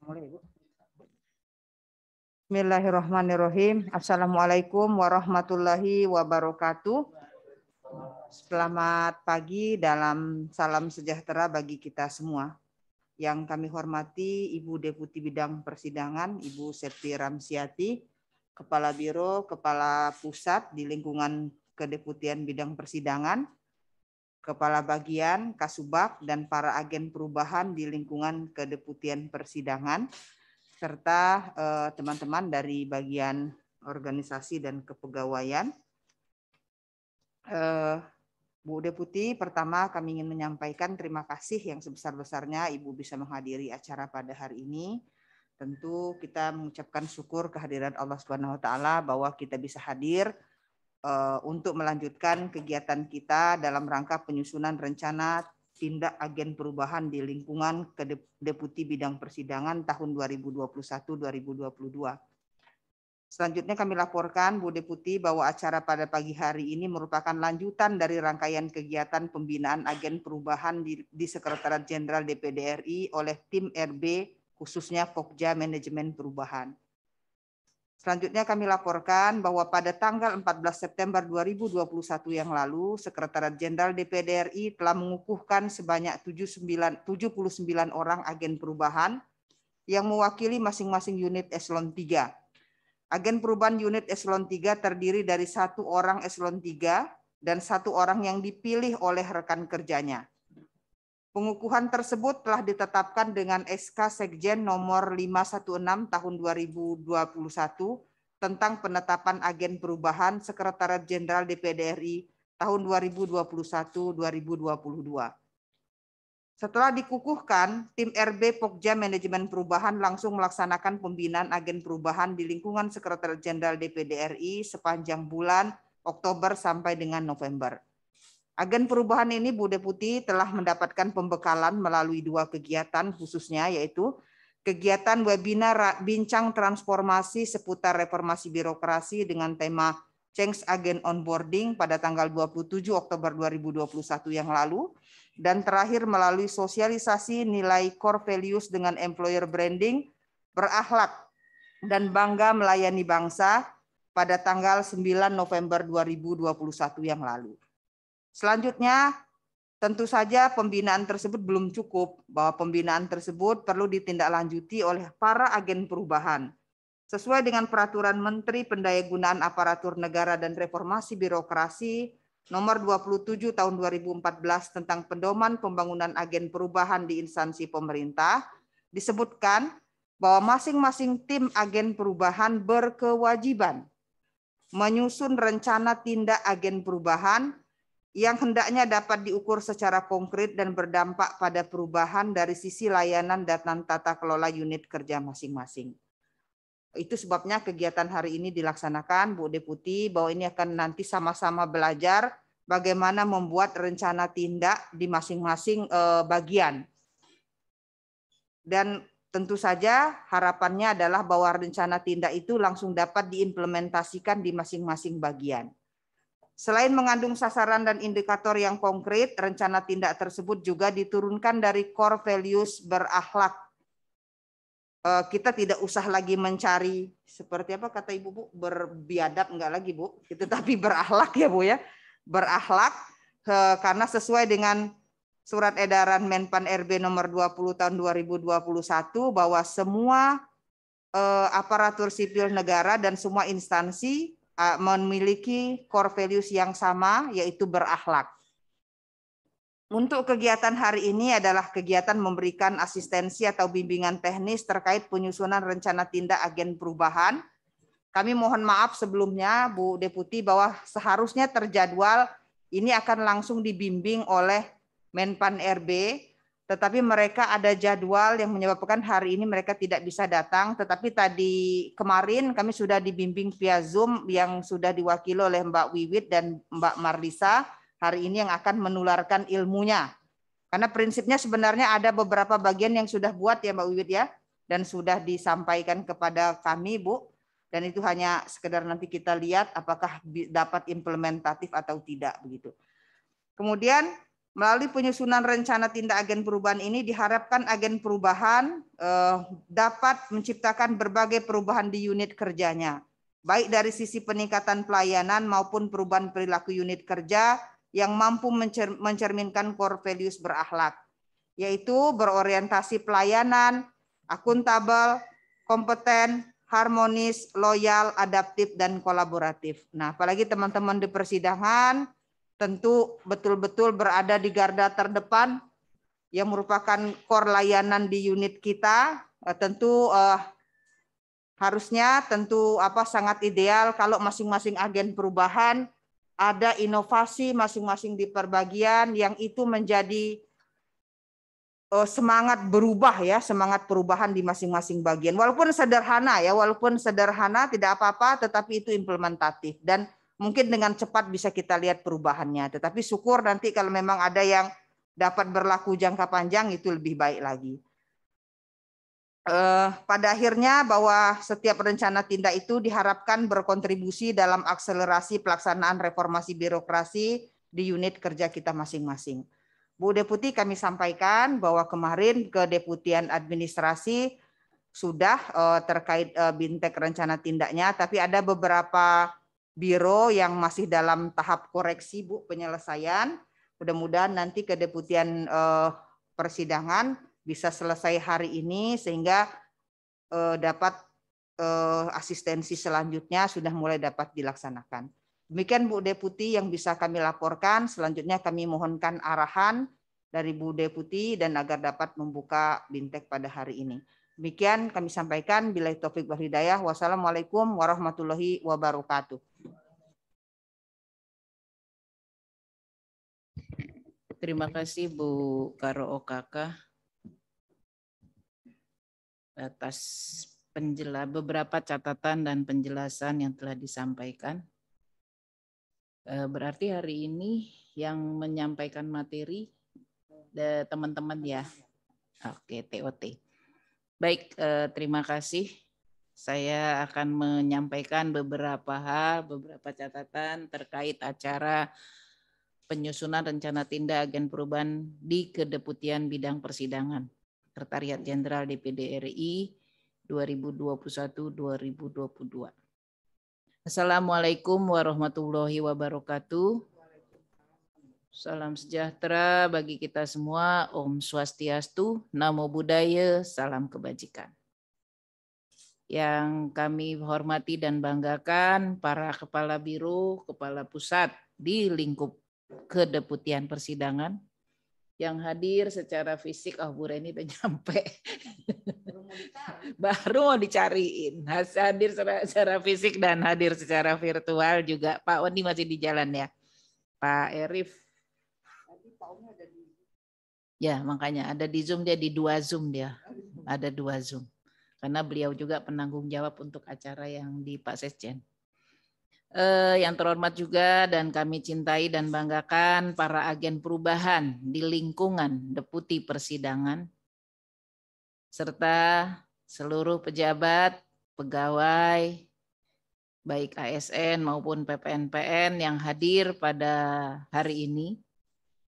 Mulai, Bu. Bismillahirrahmanirrahim. Assalamualaikum warahmatullahi wabarakatuh. Selamat pagi dalam salam sejahtera bagi kita semua. Yang kami hormati Ibu Deputi Bidang Persidangan, Ibu Septi Ramsiati, Kepala Biro, Kepala Pusat di lingkungan Kedeputian Bidang Persidangan, Kepala Bagian, Kasubag, dan para agen perubahan di lingkungan Kedeputian Persidangan, serta teman-teman dari bagian organisasi dan kepegawaian. Bu Deputi, pertama kami ingin menyampaikan terima kasih yang sebesar-besarnya Ibu bisa menghadiri acara pada hari ini. Tentu kita mengucapkan syukur kehadiran Allah Subhanahu wa taala bahwa kita bisa hadir untuk melanjutkan kegiatan kita dalam rangka penyusunan rencana tindak agen perubahan di lingkungan Deputi Bidang Persidangan tahun 2021-2022. Selanjutnya kami laporkan Bu Deputi bahwa acara pada pagi hari ini merupakan lanjutan dari rangkaian kegiatan pembinaan agen perubahan di Sekretariat Jenderal DPD RI oleh tim RB khususnya Pokja Manajemen Perubahan. Selanjutnya kami laporkan bahwa pada tanggal 14 September 2021 yang lalu, Sekretariat Jenderal DPD RI telah mengukuhkan sebanyak 79 orang agen perubahan yang mewakili masing-masing unit eselon 3. Agen perubahan unit eselon 3 terdiri dari 1 orang eselon 3 dan 1 orang yang dipilih oleh rekan kerjanya. Pengukuhan tersebut telah ditetapkan dengan SK Sekjen nomor 516 tahun 2021 tentang penetapan agen perubahan Sekretariat Jenderal DPD RI tahun 2021-2022. Setelah dikukuhkan, tim RB Pokja Manajemen Perubahan langsung melaksanakan pembinaan agen perubahan di lingkungan Sekretariat Jenderal DPD RI sepanjang bulan Oktober sampai dengan November. Agen perubahan ini, Bu Deputi, telah mendapatkan pembekalan melalui 2 kegiatan khususnya, yaitu kegiatan webinar bincang transformasi seputar reformasi birokrasi dengan tema Change Agent Onboarding pada tanggal 27 Oktober 2021 yang lalu, dan terakhir melalui sosialisasi nilai core values dengan employer branding, berakhlak, dan bangga melayani bangsa pada tanggal 9 November 2021 yang lalu. Selanjutnya, tentu saja pembinaan tersebut belum cukup, bahwa pembinaan tersebut perlu ditindaklanjuti oleh para agen perubahan. Sesuai dengan Peraturan Menteri Pendayagunaan Aparatur Negara dan Reformasi Birokrasi Nomor 27 Tahun 2014 tentang Pedoman Pembangunan Agen Perubahan di Instansi Pemerintah, disebutkan bahwa masing-masing tim agen perubahan berkewajiban menyusun rencana tindak agen perubahan yang hendaknya dapat diukur secara konkret dan berdampak pada perubahan dari sisi layanan dan tata kelola unit kerja masing-masing. Itu sebabnya kegiatan hari ini dilaksanakan, Bu Deputi, bahwa ini akan nanti sama-sama belajar bagaimana membuat rencana tindak di masing-masing bagian. Dan tentu saja harapannya adalah bahwa rencana tindak itu langsung dapat diimplementasikan di masing-masing bagian. Selain mengandung sasaran dan indikator yang konkret, rencana tindak tersebut juga diturunkan dari core values berakhlak. Kita tidak usah lagi mencari seperti apa kata Ibu, Bu, berbiadab enggak lagi, Bu, tetapi berakhlak ya, Bu ya. Berakhlak karena sesuai dengan Surat Edaran Menpan RB nomor 20 tahun 2021 bahwa semua aparatur sipil negara dan semua instansi memiliki core values yang sama, yaitu berakhlak. Untuk kegiatan hari ini adalah kegiatan memberikan asistensi atau bimbingan teknis terkait penyusunan rencana tindak agen perubahan. Kami mohon maaf sebelumnya, Bu Deputi, bahwa seharusnya terjadwal ini akan langsung dibimbing oleh Menpan RB, tetapi mereka ada jadwal yang menyebabkan hari ini mereka tidak bisa datang. Tetapi tadi kemarin kami sudah dibimbing via Zoom yang sudah diwakili oleh Mbak Wiwit dan Mbak Marlisa. Hari ini yang akan menularkan ilmunya. Karena prinsipnya sebenarnya ada beberapa bagian yang sudah buat ya Mbak Wiwit ya, dan sudah disampaikan kepada kami, Bu. Dan itu hanya sekedar nanti kita lihat apakah dapat implementatif atau tidak begitu. Kemudian Melalui penyusunan rencana tindak agen perubahan ini diharapkan agen perubahan dapat menciptakan berbagai perubahan di unit kerjanya, baik dari sisi peningkatan pelayanan maupun perubahan perilaku unit kerja yang mampu mencerminkan core values berakhlak, yaitu berorientasi pelayanan, akuntabel, kompeten, harmonis, loyal, adaptif, dan kolaboratif. Nah, apalagi teman-teman di persidangan tentu betul-betul berada di garda terdepan yang merupakan core layanan di unit kita. Tentu harusnya sangat ideal kalau masing-masing agen perubahan ada inovasi masing-masing di perbagian yang itu menjadi semangat berubah ya, semangat perubahan di masing-masing bagian. Walaupun sederhana ya, walaupun sederhana tidak apa-apa, tetapi itu implementatif dan mungkin dengan cepat bisa kita lihat perubahannya. Tetapi syukur nanti kalau memang ada yang dapat berlaku jangka panjang itu lebih baik lagi. Pada akhirnya bahwa setiap rencana tindak itu diharapkan berkontribusi dalam akselerasi pelaksanaan reformasi birokrasi di unit kerja kita masing-masing. Bu Deputi, kami sampaikan bahwa kemarin ke Deputian Administrasi sudah terkait bintek rencana tindaknya, tapi ada beberapa biro yang masih dalam tahap koreksi, Bu, penyelesaian. Mudah-mudahan nanti ke Deputian Persidangan bisa selesai hari ini sehingga dapat asistensi selanjutnya sudah mulai dapat dilaksanakan. Demikian Bu Deputi yang bisa kami laporkan. Selanjutnya kami mohonkan arahan dari Bu Deputi dan agar dapat membuka bintek pada hari ini. Demikian kami sampaikan. Billahi taufik wal hidayah. Wassalamualaikum warahmatullahi wabarakatuh. Terima kasih Bu Karo OKK atas beberapa catatan dan penjelasan yang telah disampaikan. Berarti hari ini yang menyampaikan materi teman-teman ya. Oke, TOT. Baik, terima kasih. Saya akan menyampaikan beberapa hal, beberapa catatan terkait acara penyusunan rencana tindak agen perubahan di Kedeputian Bidang Persidangan, Sekretariat Jenderal DPD RI 2021-2022. Assalamualaikum warahmatullahi wabarakatuh. Salam sejahtera bagi kita semua. Om Swastiastu, Namo Buddhaya, salam kebajikan. Yang kami hormati dan banggakan para kepala biro, kepala pusat di lingkup Kedeputian Persidangan yang hadir secara fisik. Bu Reni udah nyampe. Baru mau dicariin. Hadir secara fisik dan hadir secara virtual juga. Pak Oni masih di jalan ya. Pak Erif. Ya, makanya ada di Zoom, dia di 2 Zoom dia. Ada 2 Zoom. Karena beliau juga penanggung jawab untuk acara yang di Pak Sekjen. Yang terhormat juga dan kami cintai dan banggakan para agen perubahan di lingkungan Deputi Persidangan serta seluruh pejabat, pegawai, baik ASN maupun PPNPN yang hadir pada hari ini,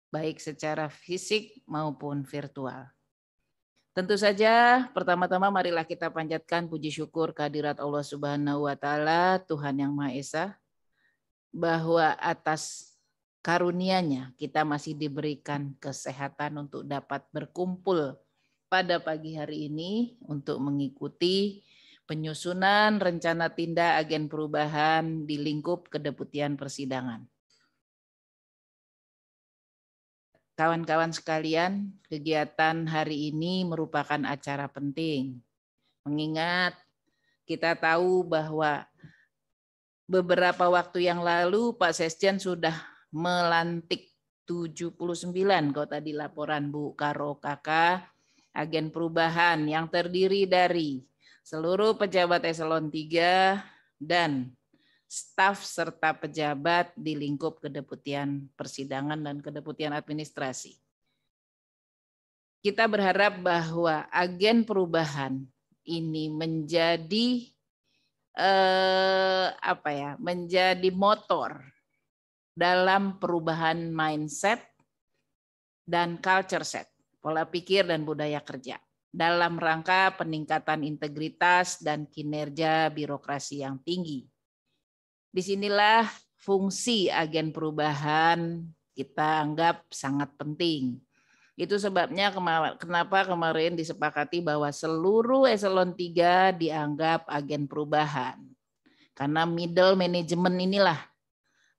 baik secara fisik maupun virtual. Tentu saja pertama-tama marilah kita panjatkan puji syukur kehadirat Allah Subhanahu wa taala, Tuhan yang Maha Esa, bahwa atas karunia-Nya kita masih diberikan kesehatan untuk dapat berkumpul pada pagi hari ini untuk mengikuti penyusunan rencana tindak agen perubahan di lingkup Kedeputian Persidangan. Kawan-kawan sekalian, kegiatan hari ini merupakan acara penting. Mengingat kita tahu bahwa beberapa waktu yang lalu Pak Sekjen sudah melantik 79, kalau tadi laporan Bu Karo Kakak, agen perubahan yang terdiri dari seluruh pejabat eselon 3 dan staf serta pejabat di lingkup Kedeputian Persidangan dan Kedeputian Administrasi. Kita berharap bahwa agen perubahan ini menjadi menjadi motor dalam perubahan mindset dan culture set, pola pikir dan budaya kerja, dalam rangka peningkatan integritas dan kinerja birokrasi yang tinggi. Disinilah fungsi agen perubahan kita anggap sangat penting. Itu sebabnya kenapa kemarin disepakati bahwa seluruh eselon 3 dianggap agen perubahan. Karena middle management inilah,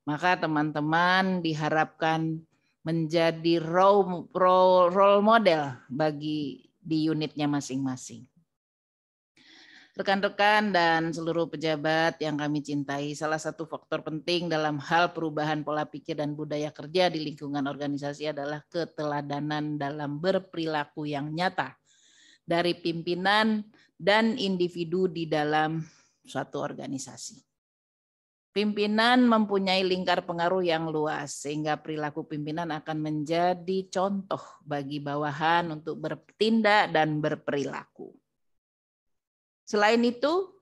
maka teman-teman diharapkan menjadi role model bagi di unitnya masing-masing. Rekan-rekan dan seluruh pejabat yang kami cintai, salah satu faktor penting dalam hal perubahan pola pikir dan budaya kerja di lingkungan organisasi adalah keteladanan dalam berperilaku yang nyata dari pimpinan dan individu di dalam suatu organisasi. Pimpinan mempunyai lingkar pengaruh yang luas, sehingga perilaku pimpinan akan menjadi contoh bagi bawahan untuk bertindak dan berperilaku. Selain itu,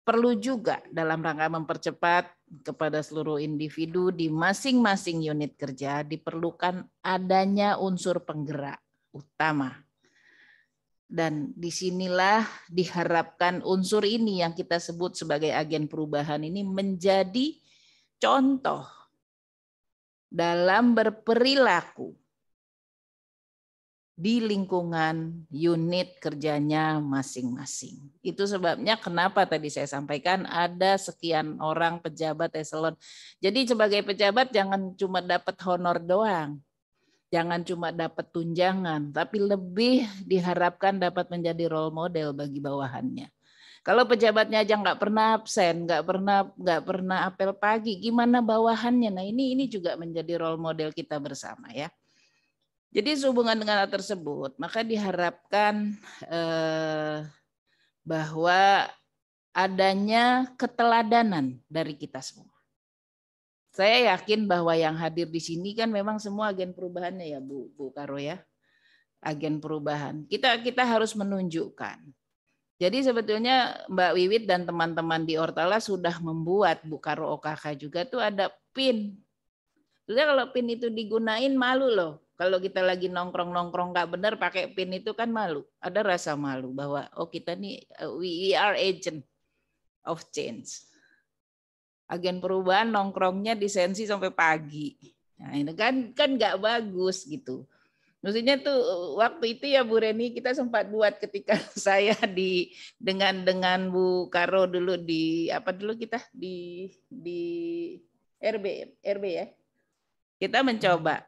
perlu juga dalam rangka mempercepat kepada seluruh individu di masing-masing unit kerja diperlukan adanya unsur penggerak utama. Dan disinilah diharapkan unsur ini yang kita sebut sebagai agen perubahan ini menjadi contoh dalam berperilaku di lingkungan unit kerjanya masing-masing. Itu sebabnya kenapa tadi saya sampaikan ada sekian orang pejabat eselon. Jadi sebagai pejabat jangan cuma dapat honor doang. Jangan cuma dapat tunjangan, tapi lebih diharapkan dapat menjadi role model bagi bawahannya. Kalau pejabatnya aja nggak pernah absen, nggak pernah apel pagi, gimana bawahannya? Nah ini juga menjadi role model kita bersama ya. Jadi sehubungan dengan hal tersebut, maka diharapkan bahwa adanya keteladanan dari kita semua. Saya yakin bahwa yang hadir di sini kan memang semua agen perubahannya ya Bu Karo ya. Agen perubahan. Kita harus menunjukkan. Jadi sebetulnya Mbak Wiwit dan teman-teman di Ortala sudah membuat Bu Karo OKK juga tuh ada PIN. Jadi kalau PIN itu digunain malu loh. Kalau kita lagi nongkrong-nongkrong nggak benar pakai PIN itu kan malu. Ada rasa malu bahwa oh kita nih we are agent of change. Agen perubahan nongkrongnya di sensi sampai pagi. Nah, ini kan nggak bagus gitu. Maksudnya tuh waktu itu ya Bu Reni kita sempat buat ketika saya dengan Bu Karo dulu di apa dulu kita di RB ya. Kita mencoba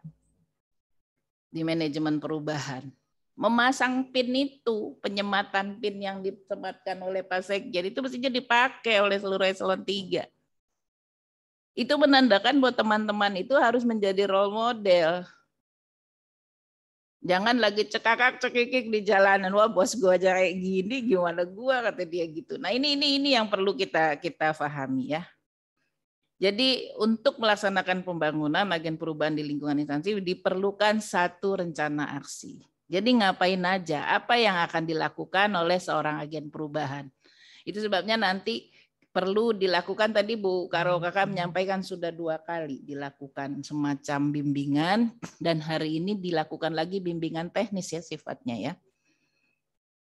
di manajemen perubahan memasang PIN itu, penyematan PIN yang disematkan oleh Pak Sekjen itu mestinya dipakai oleh seluruh eselon 3. Itu menandakan bahwa teman-teman itu harus menjadi role model. Jangan lagi cekakak-cekikik di jalanan, wah bos gua aja kayak gini, gimana gua, kata dia gitu. Nah ini yang perlu kita pahami ya. Jadi untuk melaksanakan pembangunan agen perubahan di lingkungan instansi diperlukan satu rencana aksi. Jadi ngapain aja, apa yang akan dilakukan oleh seorang agen perubahan. Itu sebabnya nanti perlu dilakukan, tadi Bu Karo Kakak menyampaikan sudah 2 kali dilakukan semacam bimbingan dan hari ini dilakukan lagi bimbingan teknis ya sifatnya ya.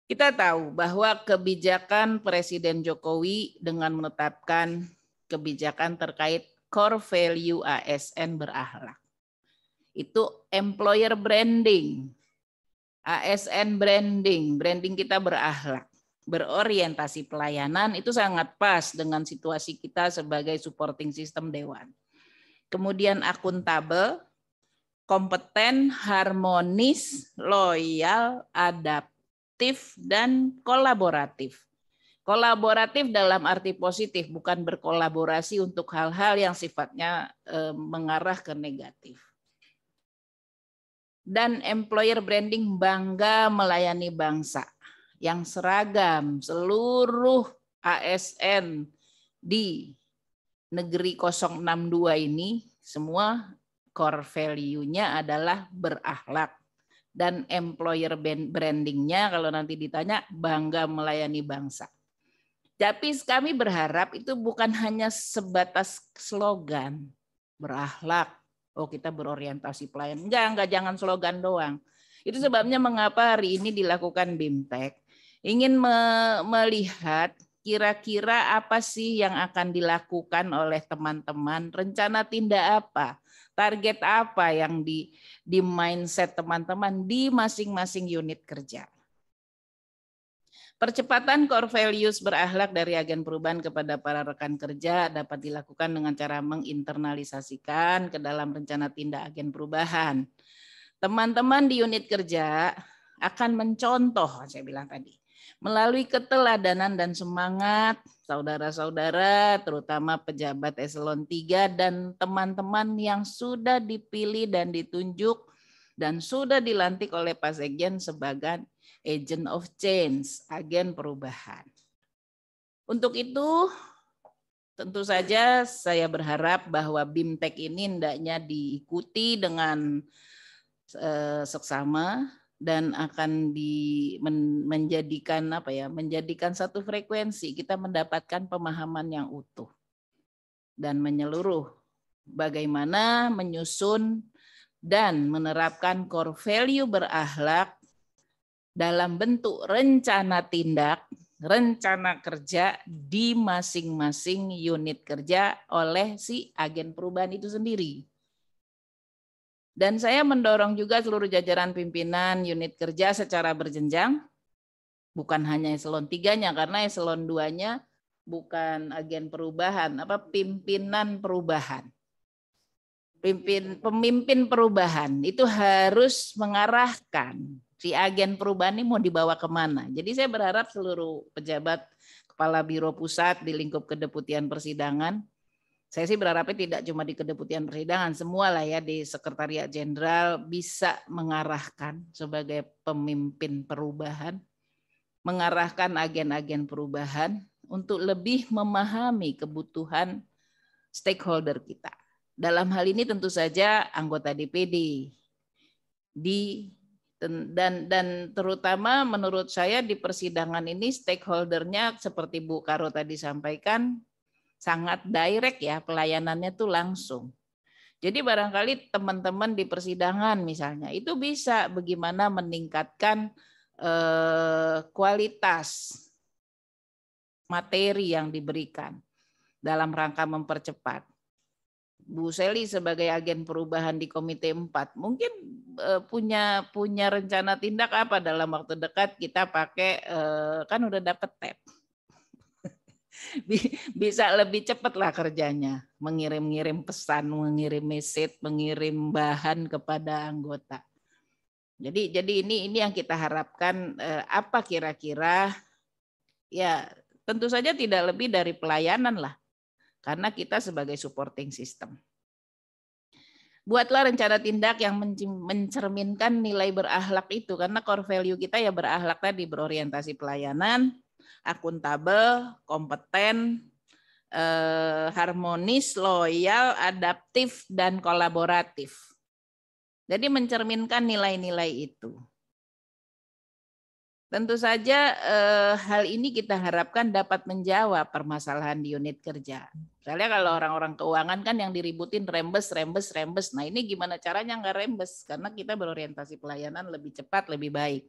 Kita tahu bahwa kebijakan Presiden Jokowi dengan menetapkan kebijakan terkait core value ASN berakhlak. Itu employer branding, ASN branding kita berakhlak, berorientasi pelayanan, itu sangat pas dengan situasi kita sebagai supporting system Dewan. Kemudian akuntabel, kompeten, harmonis, loyal, adaptif, dan kolaboratif. Kolaboratif dalam arti positif, bukan berkolaborasi untuk hal-hal yang sifatnya mengarah ke negatif. Dan employer branding bangga melayani bangsa yang seragam, seluruh ASN di negeri 062 ini semua core value-nya adalah berakhlak. Dan employer branding-nya kalau nanti ditanya bangga melayani bangsa. Tapi kami berharap itu bukan hanya sebatas slogan, berakhlak, oh kita berorientasi pelayan. Enggak, jangan slogan doang. Itu sebabnya mengapa hari ini dilakukan BIMTEK. Ingin melihat kira-kira apa sih yang akan dilakukan oleh teman-teman, rencana tindak apa, target apa yang di mindset teman-teman di masing-masing unit kerja. Percepatan core values berakhlak dari agen perubahan kepada para rekan kerja dapat dilakukan dengan cara menginternalisasikan ke dalam rencana tindak agen perubahan. Teman-teman di unit kerja akan mencontoh, saya bilang tadi, melalui keteladanan dan semangat saudara-saudara, terutama pejabat eselon 3 dan teman-teman yang sudah dipilih dan ditunjuk dan sudah dilantik oleh Pak Sekjen sebagai agent of change, agen perubahan. Untuk itu, tentu saja saya berharap bahwa BIMTEK ini hendaknya diikuti dengan seksama dan akan menjadikan satu frekuensi, kita mendapatkan pemahaman yang utuh dan menyeluruh bagaimana menyusun dan menerapkan core value berakhlak dalam bentuk rencana tindak, rencana kerja di masing-masing unit kerja oleh si agen perubahan itu sendiri. Dan saya mendorong juga seluruh jajaran pimpinan unit kerja secara berjenjang, bukan hanya eselon 3-nya, karena eselon 2-nya bukan agen perubahan, pimpinan perubahan. Pemimpin perubahan itu harus mengarahkan si agen perubahan ini mau dibawa kemana. Jadi saya berharap seluruh pejabat kepala biro pusat di lingkup kedeputian persidangan, saya sih berharapnya tidak cuma di kedeputian persidangan, semua lah ya di sekretariat jenderal bisa mengarahkan sebagai pemimpin perubahan, mengarahkan agen-agen perubahan untuk lebih memahami kebutuhan stakeholder kita. Dalam hal ini tentu saja anggota DPD dan terutama menurut saya di persidangan ini stakeholdernya seperti Bu Karo tadi sampaikan sangat direct ya, pelayanannya tuh langsung. Jadi barangkali teman-teman di persidangan misalnya itu bisa bagaimana meningkatkan kualitas materi yang diberikan dalam rangka mempercepat. Bu Seli sebagai agen perubahan di Komite 4 mungkin punya rencana tindak apa dalam waktu dekat kita pakai kan udah dapet tab. Bisa lebih cepat lah kerjanya, mengirim-ngirim pesan, mengirim message, mengirim bahan kepada anggota. Jadi ini yang kita harapkan apa kira-kira ya tentu saja tidak lebih dari pelayanan lah. Karena kita sebagai supporting system. Buatlah rencana tindak yang mencerminkan nilai berakhlak itu. Karena core value kita ya berakhlak tadi, berorientasi pelayanan, akuntabel, kompeten, harmonis, loyal, adaptif, dan kolaboratif. Jadi mencerminkan nilai-nilai itu. Tentu saja hal ini kita harapkan dapat menjawab permasalahan di unit kerja. Misalnya kalau orang-orang keuangan kan yang diributin rembes. Nah ini gimana caranya nggak rembes? Karena kita berorientasi pelayanan lebih cepat, lebih baik.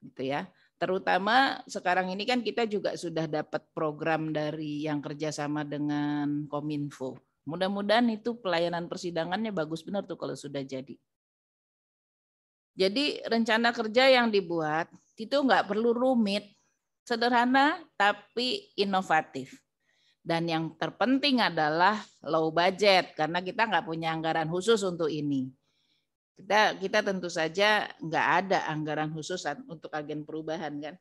Gitu ya. Terutama sekarang ini kan kita juga sudah dapat program dari yang kerjasama dengan Kominfo. Mudah-mudahan itu pelayanan persidangannya bagus benar tuh kalau sudah jadi. Jadi rencana kerja yang dibuat itu nggak perlu rumit, sederhana tapi inovatif. Dan yang terpenting adalah low budget karena kita nggak punya anggaran khusus untuk ini. Kita tentu saja nggak ada anggaran khusus untuk agen perubahan kan.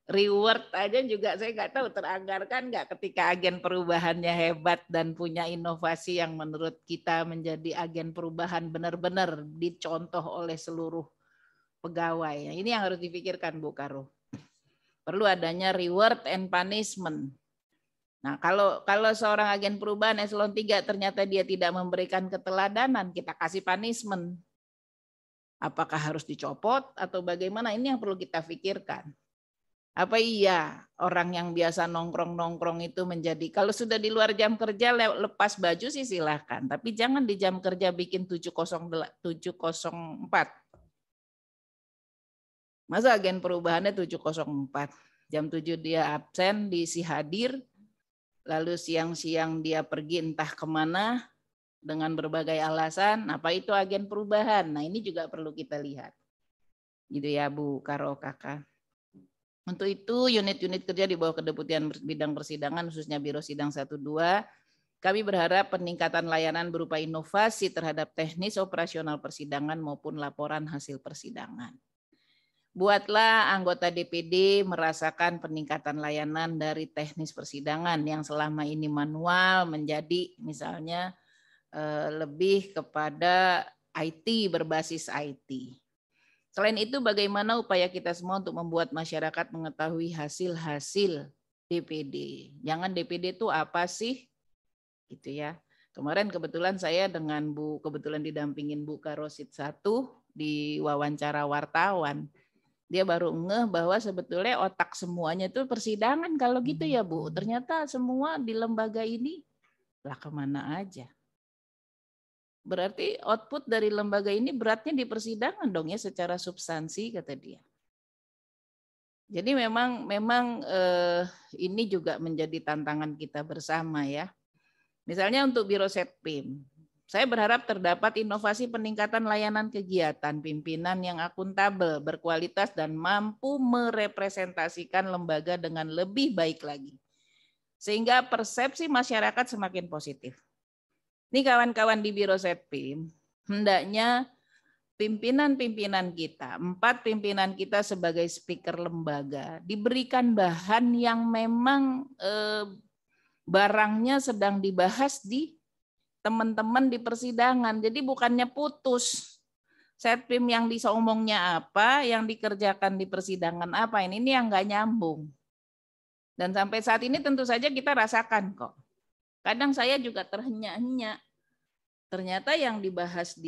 Reward aja juga saya nggak tahu teranggarkan nggak ketika agen perubahannya hebat dan punya inovasi yang menurut kita menjadi agen perubahan benar-benar dicontoh oleh seluruh pegawai. Nah, ini yang harus dipikirkan Bu Karo. Perlu adanya reward and punishment. Nah, kalau seorang agen perubahan eselon 3 ternyata dia tidak memberikan keteladanan, kita kasih punishment. Apakah harus dicopot atau bagaimana? Ini yang perlu kita pikirkan. Apa iya orang yang biasa nongkrong-nongkrong itu menjadi, kalau sudah di luar jam kerja lepas baju sih silahkan, tapi jangan di jam kerja bikin 704. Masa agen perubahannya 704, jam 7 dia absen, diisi hadir, lalu siang-siang dia pergi entah kemana dengan berbagai alasan, apa itu agen perubahan? Nah ini juga perlu kita lihat. Gitu ya Bu Karo Kakak. Untuk itu unit-unit kerja di bawah kedeputian bidang persidangan khususnya Biro Sidang 1-2, kami berharap peningkatan layanan berupa inovasi terhadap teknis operasional persidangan maupun laporan hasil persidangan. Buatlah anggota DPD merasakan peningkatan layanan dari teknis persidangan yang selama ini manual menjadi misalnya lebih kepada IT, berbasis IT. Selain itu, bagaimana upaya kita semua untuk membuat masyarakat mengetahui hasil-hasil DPD. Jangan DPD itu apa sih? Gitu ya. Kemarin kebetulan saya dengan kebetulan didampingin Bu Karosid 1 di wawancara wartawan. Dia baru ngeh bahwa sebetulnya otak semuanya itu persidangan kalau gitu ya Bu. Ternyata semua di lembaga ini lah kemana aja. Berarti output dari lembaga ini beratnya di persidangan dong ya secara substansi kata dia. Jadi memang ini juga menjadi tantangan kita bersama ya. Misalnya untuk Biro Setpim, saya berharap terdapat inovasi peningkatan layanan kegiatan pimpinan yang akuntabel, berkualitas dan mampu merepresentasikan lembaga dengan lebih baik lagi. Sehingga persepsi masyarakat semakin positif. Ini kawan-kawan di Biro Setpim, hendaknya pimpinan-pimpinan kita, 4 pimpinan kita sebagai speaker lembaga, diberikan bahan yang memang barangnya sedang dibahas di teman-teman di persidangan. Jadi bukannya putus. Setpim yang diomongnya apa, yang dikerjakan di persidangan apa, ini yang nggak nyambung. Dan sampai saat ini tentu saja kita rasakan kok. Kadang saya juga terhenyak-henyak. Ternyata yang dibahas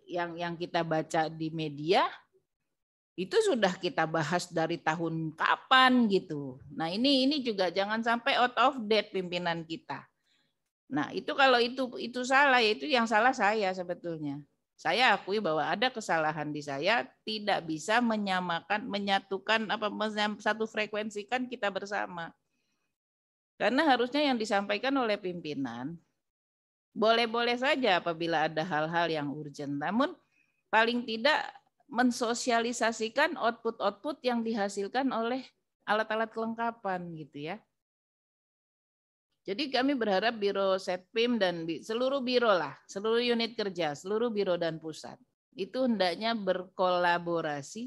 yang kita baca di media itu sudah kita bahas dari tahun kapan gitu. Nah, ini juga jangan sampai out of date pimpinan kita. Nah, itu kalau itu salah, itu yang salah saya sebetulnya. Saya akui bahwa ada kesalahan di saya, tidak bisa menyatukan satu frekuensikan kita bersama. Karena harusnya yang disampaikan oleh pimpinan boleh-boleh saja apabila ada hal-hal yang urgent. Namun paling tidak mensosialisasikan output-output yang dihasilkan oleh alat-alat kelengkapan gitu ya. Jadi kami berharap Biro Setpim dan seluruh biro lah, seluruh unit kerja, seluruh biro dan pusat itu hendaknya berkolaborasi,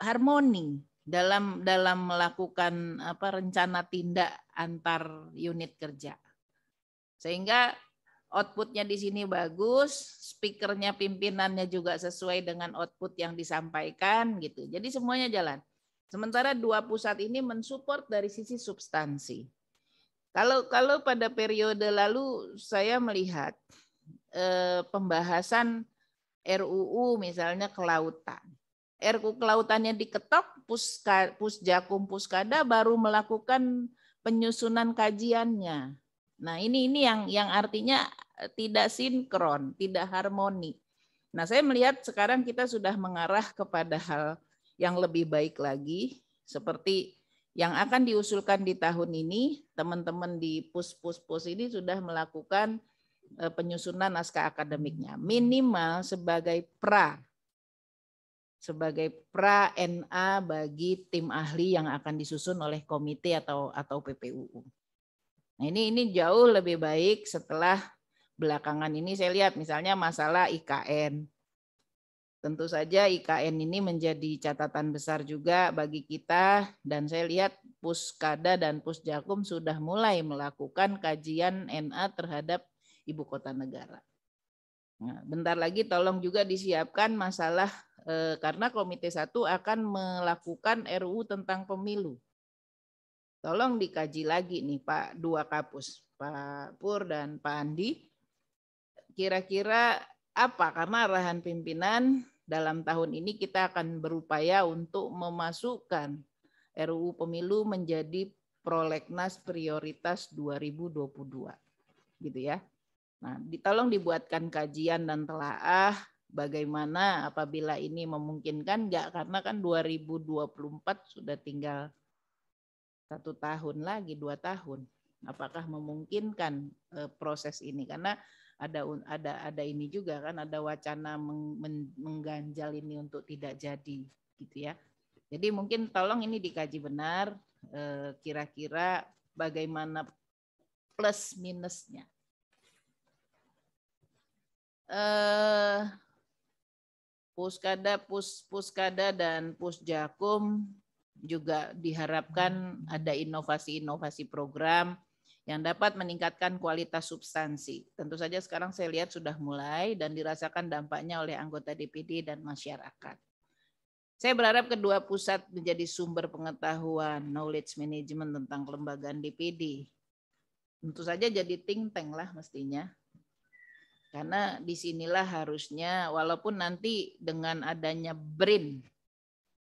harmoni dalam melakukan rencana tindak antar unit kerja. Sehingga outputnya di sini bagus, speakernya pimpinannya juga sesuai dengan output yang disampaikan gitu. Jadi semuanya jalan. Sementara 2 pusat ini mensupport dari sisi substansi. Kalau pada periode lalu saya melihat pembahasan RUU misalnya kelautan. RUU kelautannya diketok, Pusjakum Puskada baru melakukan penyusunan kajiannya. Nah, ini yang artinya tidak sinkron, tidak harmoni. Nah, saya melihat sekarang kita sudah mengarah kepada hal yang lebih baik lagi, seperti yang akan diusulkan di tahun ini, teman-teman di pus ini sudah melakukan penyusunan naskah akademiknya, minimal sebagai pra NA bagi tim ahli yang akan disusun oleh komite atau PPUU. Nah, ini jauh lebih baik setelah belakangan ini saya lihat misalnya masalah IKN. Tentu saja IKN ini menjadi catatan besar juga bagi kita dan saya lihat Puskada dan Pusjakum sudah mulai melakukan kajian NA terhadap ibu kota negara. Nah, bentar lagi tolong juga disiapkan masalah karena Komite 1 akan melakukan RUU tentang pemilu. Tolong dikaji lagi nih Pak dua Kapus, Pak Pur dan Pak Andi. Kira-kira apa? Karena arahan pimpinan dalam tahun ini kita akan berupaya untuk memasukkan RUU Pemilu menjadi prolegnas prioritas 2022, gitu ya. Nah, tolong dibuatkan kajian dan telaah bagaimana apabila ini memungkinkan enggak, karena kan 2024 sudah tinggal 1 tahun lagi, 2 tahun. Apakah memungkinkan proses ini? Karena ada ini juga kan, ada wacana mengganjal ini untuk tidak jadi, gitu ya. Jadi mungkin tolong ini dikaji benar, kira-kira bagaimana plus minusnya. Puskada dan Pusjakum juga diharapkan ada inovasi-inovasi program yang dapat meningkatkan kualitas substansi. Tentu saja sekarang saya lihat sudah mulai dan dirasakan dampaknya oleh anggota DPD dan masyarakat. Saya berharap kedua pusat menjadi sumber pengetahuan, knowledge management tentang kelembagaan DPD. Tentu saja jadi think tank lah mestinya. Karena disinilah harusnya, walaupun nanti dengan adanya BRIN,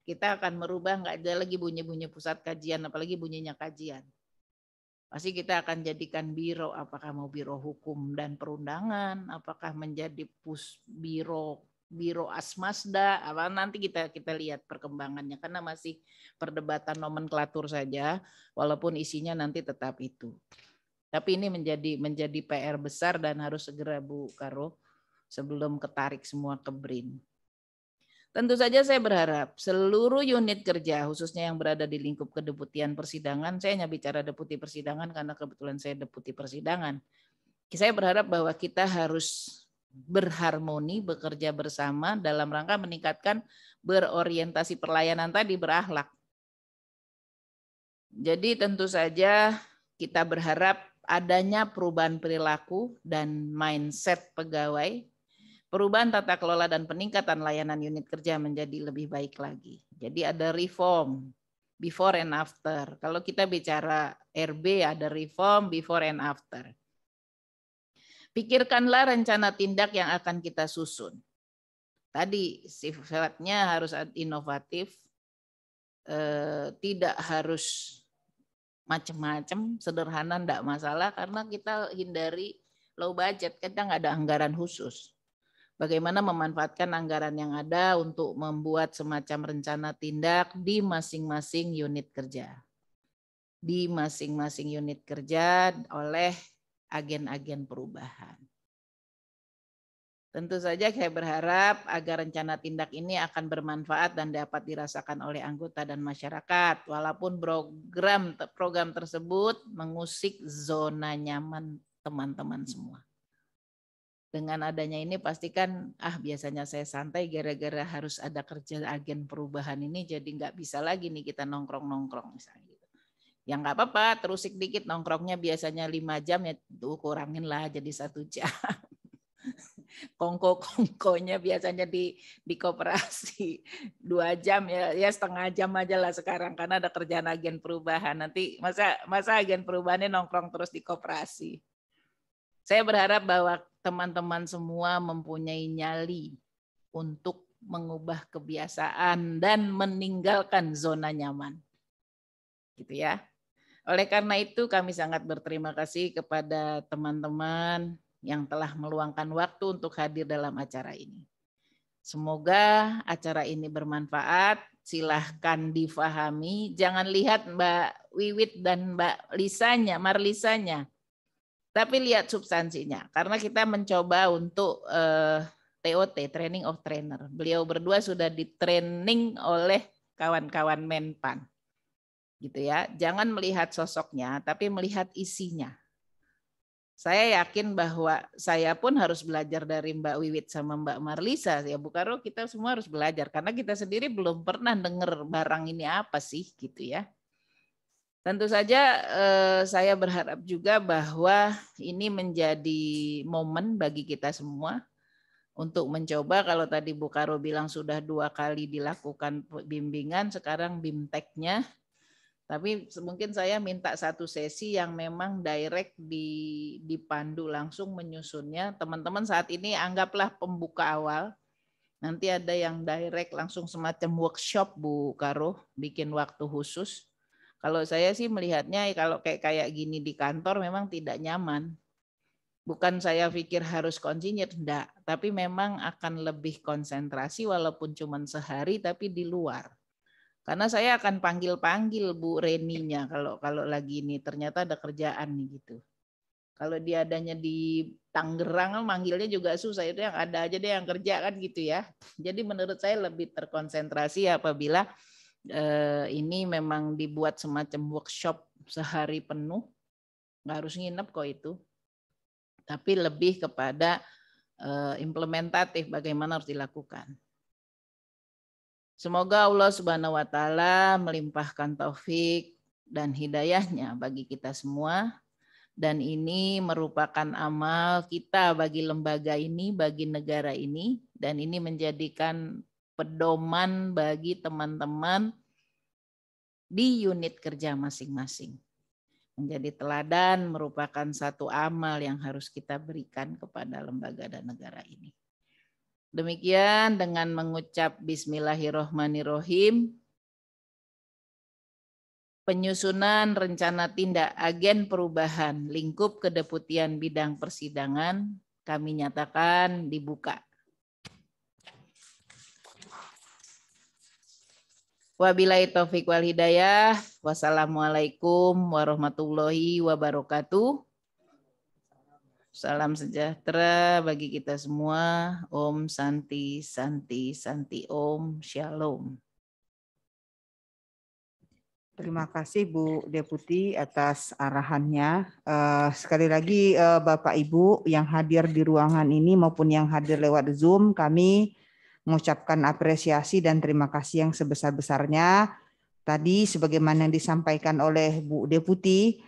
kita akan merubah, nggak ada lagi bunyi-bunyi pusat kajian, apalagi bunyinya kajian. Pasti kita akan jadikan biro, apakah mau biro hukum dan perundangan, apakah menjadi biro Asmasda, apa nanti kita lihat perkembangannya, karena masih perdebatan nomenklatur saja, walaupun isinya nanti tetap itu. Tapi ini menjadi PR besar dan harus segera Bu Karo sebelum ketarik semua ke BRIN. Tentu saja saya berharap seluruh unit kerja, khususnya yang berada di lingkup kedeputian persidangan, saya hanya bicara deputi persidangan karena kebetulan saya deputi persidangan. Saya berharap bahwa kita harus berharmoni, bekerja bersama dalam rangka meningkatkan berorientasi pelayanan tadi, berakhlak. Jadi tentu saja kita berharap adanya perubahan perilaku dan mindset pegawai, perubahan tata kelola dan peningkatan layanan unit kerja menjadi lebih baik lagi. Jadi ada reform before and after. Kalau kita bicara RB ada reform before and after. Pikirkanlah rencana tindak yang akan kita susun. Tadi sifatnya harus inovatif, tidak harus macam-macam, sederhana enggak masalah karena kita hindari low budget, kita nggak ada anggaran khusus. Bagaimana memanfaatkan anggaran yang ada untuk membuat semacam rencana tindak di masing-masing unit kerja. Di masing-masing unit kerja oleh agen-agen perubahan. Tentu saja saya berharap agar rencana tindak ini akan bermanfaat dan dapat dirasakan oleh anggota dan masyarakat. Walaupun program tersebut mengusik zona nyaman teman-teman semua. Dengan adanya ini pastikan, biasanya saya santai gara-gara harus ada kerja agen perubahan ini, jadi nggak bisa lagi nih kita nongkrong-nongkrong misalnya. Ya nggak apa-apa, terusik dikit nongkrongnya biasanya 5 jam, ya kurangin lah jadi 1 jam. Kongko-kongkonya biasanya di koperasi 2 jam ya setengah jam aja lah sekarang karena ada kerjaan agen perubahan. Nanti masa agen perubahannya nongkrong terus di koperasi. Saya berharap bahwa teman-teman semua mempunyai nyali untuk mengubah kebiasaan dan meninggalkan zona nyaman. Gitu ya. Oleh karena itu kami sangat berterima kasih kepada teman-teman yang telah meluangkan waktu untuk hadir dalam acara ini. Semoga acara ini bermanfaat, silahkan difahami. Jangan lihat Mbak Wiwit dan Mbak Marlisanya, tapi lihat substansinya. Karena kita mencoba untuk TOT, Training of Trainer. Beliau berdua sudah di-training oleh kawan-kawan Menpan. Gitu ya. Jangan melihat sosoknya, tapi melihat isinya. Saya yakin bahwa saya pun harus belajar dari Mbak Wiwit sama Mbak Marlisa. Ya Bu Karo, kita semua harus belajar. Karena kita sendiri belum pernah dengar barang ini apa sih gitu ya. Tentu saja saya berharap juga bahwa ini menjadi momen bagi kita semua untuk mencoba. Kalau tadi Bu Karo bilang sudah 2 kali dilakukan bimbingan, sekarang BIMTEK-nya. Tapi mungkin saya minta 1 sesi yang memang direct dipandu langsung menyusunnya. Teman-teman saat ini anggaplah pembuka awal. Nanti ada yang direct langsung semacam workshop Bu Karo, bikin waktu khusus. Kalau saya sih melihatnya kalau kayak gini di kantor memang tidak nyaman. Bukan saya pikir harus konsinyir, enggak. Tapi memang akan lebih konsentrasi walaupun cuma sehari tapi di luar. Karena saya akan panggil-panggil Bu Reninya kalau lagi ini ternyata ada kerjaan nih gitu. Kalau dia adanya di Tangerang, manggilnya juga susah. Itu yang ada aja deh yang kerja kan gitu ya. Jadi menurut saya lebih terkonsentrasi apabila ini memang dibuat semacam workshop sehari penuh. Nggak harus nginep kok itu. Tapi lebih kepada implementatif bagaimana harus dilakukan. Semoga Allah Subhanahu wa taala melimpahkan taufik dan hidayahnya bagi kita semua. Dan ini merupakan amal kita bagi lembaga ini, bagi negara ini. Dan ini menjadikan pedoman bagi teman-teman di unit kerja masing-masing. Menjadi teladan merupakan satu amal yang harus kita berikan kepada lembaga dan negara ini. Demikian dengan mengucap Bismillahirrohmanirrohim. Penyusunan rencana tindak agen perubahan lingkup kedeputian bidang persidangan kami nyatakan dibuka. Wabillahi taufik wal hidayah. Wassalamualaikum warahmatullahi wabarakatuh. Salam sejahtera bagi kita semua. Om Santi Santi Santi Om Shalom. Terima kasih Bu Deputi atas arahannya. Sekali lagi Bapak Ibu yang hadir di ruangan ini maupun yang hadir lewat Zoom, kami mengucapkan apresiasi dan terima kasih yang sebesar-besarnya. Tadi sebagaimana yang disampaikan oleh Bu Deputi,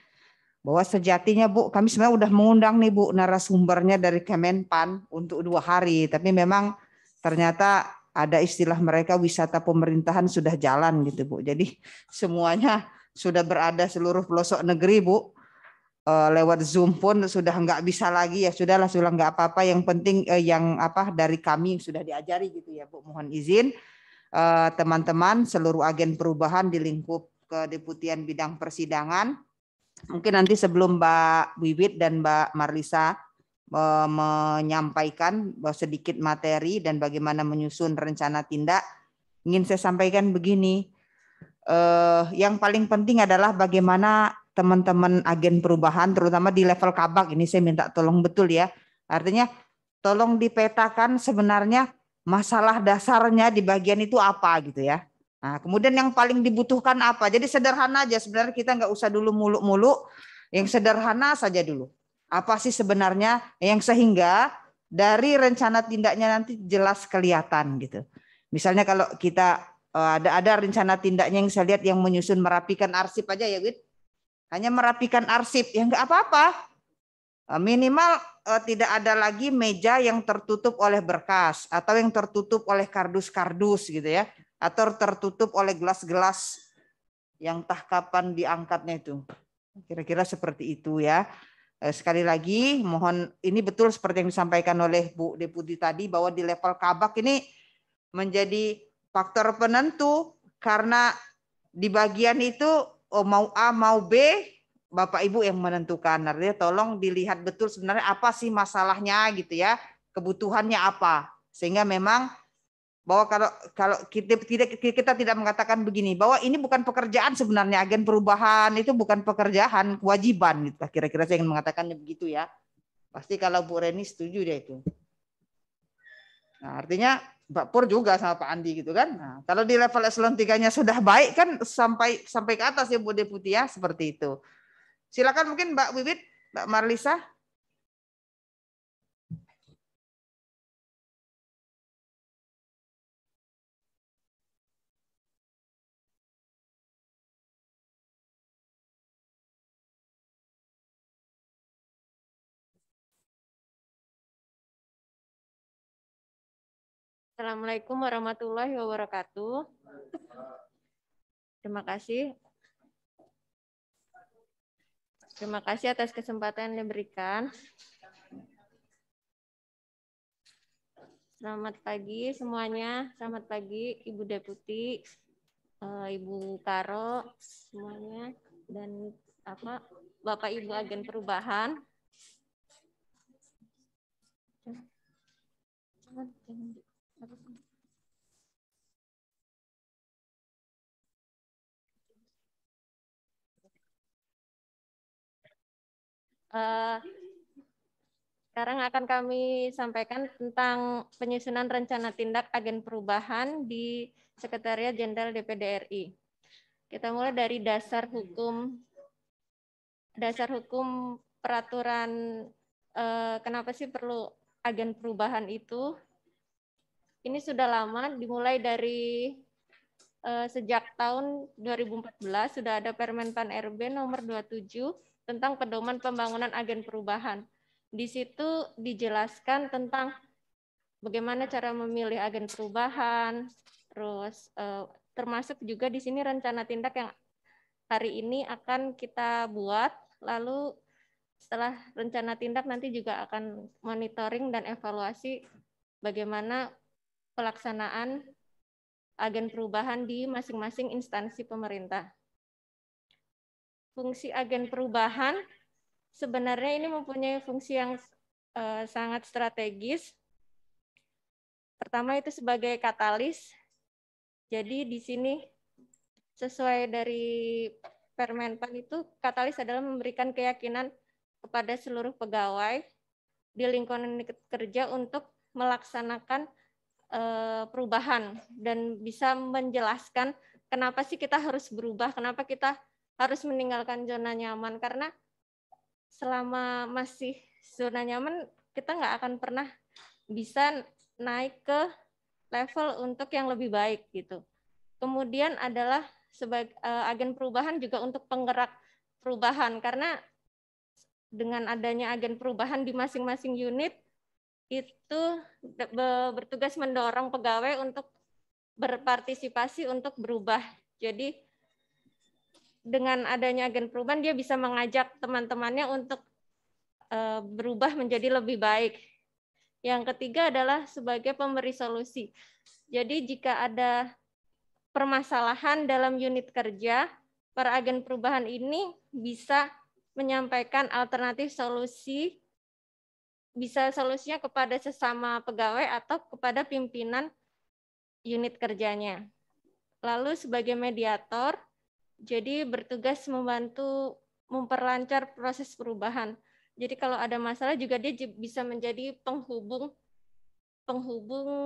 bahwa sejatinya Bu, kami sebenarnya udah mengundang nih Bu narasumbernya dari Kemenpan untuk 2 hari, tapi memang ternyata ada istilah mereka wisata pemerintahan sudah jalan gitu Bu. Jadi semuanya sudah berada seluruh pelosok negeri Bu. Lewat Zoom pun sudah nggak bisa lagi, ya sudahlah, sudah nggak apa-apa. Yang penting yang dari kami sudah diajari gitu ya Bu. Mohon izin teman-teman seluruh agen perubahan di lingkup kedeputian bidang persidangan. Mungkin nanti sebelum Mbak Wiwit dan Mbak Marlisa menyampaikan sedikit materi dan bagaimana menyusun rencana tindak, ingin saya sampaikan begini. Yang paling penting adalah bagaimana teman-teman agen perubahan, terutama di level Kabak, ini saya minta tolong betul ya. Artinya tolong dipetakan sebenarnya masalah dasarnya di bagian itu apa gitu ya. Nah, kemudian yang paling dibutuhkan apa? Jadi sederhana aja, sebenarnya kita nggak usah dulu muluk-muluk, yang sederhana saja dulu. Apa sih sebenarnya yang sehingga dari rencana tindaknya nanti jelas kelihatan gitu. Misalnya kalau kita ada rencana tindaknya yang saya lihat yang menyusun merapikan arsip aja ya Wid. Hanya merapikan arsip, ya nggak apa-apa. Minimal tidak ada lagi meja yang tertutup oleh berkas atau yang tertutup oleh kardus-kardus gitu ya, atau tertutup oleh gelas-gelas yang entah kapan diangkatnya itu. Kira-kira seperti itu ya. Sekali lagi mohon, ini betul seperti yang disampaikan oleh Bu Deputi tadi bahwa di level Kabak ini menjadi faktor penentu karena di bagian itu mau A mau B Bapak Ibu yang menentukan. Artinya tolong dilihat betul sebenarnya apa sih masalahnya gitu ya, kebutuhannya apa, sehingga memang bahwa kalau kita tidak mengatakan begini bahwa ini bukan pekerjaan, sebenarnya agen perubahan itu bukan pekerjaan, kewajiban gitu. Kira-kira saya ingin mengatakannya begitu ya. Pasti kalau Bu Reni setuju deh itu. Nah, artinya Mbak Pur juga sama Pak Andi gitu kan. Nah, kalau di level eselon 3-nya sudah baik kan sampai ke atas ya Bu Deputi ya, seperti itu. Silakan mungkin Mbak Wiwit, Mbak Marlisa. Assalamualaikum warahmatullahi wabarakatuh. Terima kasih. Terima kasih atas kesempatan yang diberikan. Selamat pagi semuanya. Selamat pagi Ibu Deputi, Ibu Karo semuanya, dan Bapak Ibu agen perubahan. Sekarang akan kami sampaikan tentang penyusunan rencana tindak agen perubahan di Sekretariat Jenderal DPD RI. Kita mulai dari dasar hukum peraturan kenapa sih perlu agen perubahan itu. Ini sudah lama, dimulai dari sejak tahun 2014 sudah ada Permen Pan RB nomor 27 tentang pedoman pembangunan agen perubahan. Di situ dijelaskan tentang bagaimana cara memilih agen perubahan, terus termasuk juga di sini rencana tindak yang hari ini akan kita buat, lalu setelah rencana tindak nanti juga akan monitoring dan evaluasi bagaimana pelaksanaan agen perubahan di masing-masing instansi pemerintah. Fungsi agen perubahan sebenarnya ini mempunyai fungsi yang sangat strategis. Pertama itu sebagai katalis. Jadi di sini sesuai dari Permenpan itu katalis adalah memberikan keyakinan kepada seluruh pegawai di lingkungan kerja untuk melaksanakan perubahan dan bisa menjelaskan kenapa sih kita harus berubah, kenapa kita harus meninggalkan zona nyaman, karena selama masih zona nyaman kita nggak akan pernah bisa naik ke level untuk yang lebih baik gitu. Kemudian adalah sebagai agen perubahan juga untuk penggerak perubahan, karena dengan adanya agen perubahan di masing-masing unit itu bertugas mendorong pegawai untuk berpartisipasi untuk berubah. Jadi dengan adanya agen perubahan dia bisa mengajak teman-temannya untuk berubah menjadi lebih baik. Yang ketiga adalah sebagai pemberi solusi. Jadi jika ada permasalahan dalam unit kerja, para agen perubahan ini bisa menyampaikan alternatif solusi, bisa solusinya kepada sesama pegawai atau kepada pimpinan unit kerjanya. Lalu sebagai mediator, jadi bertugas membantu memperlancar proses perubahan. Jadi kalau ada masalah juga dia bisa menjadi penghubung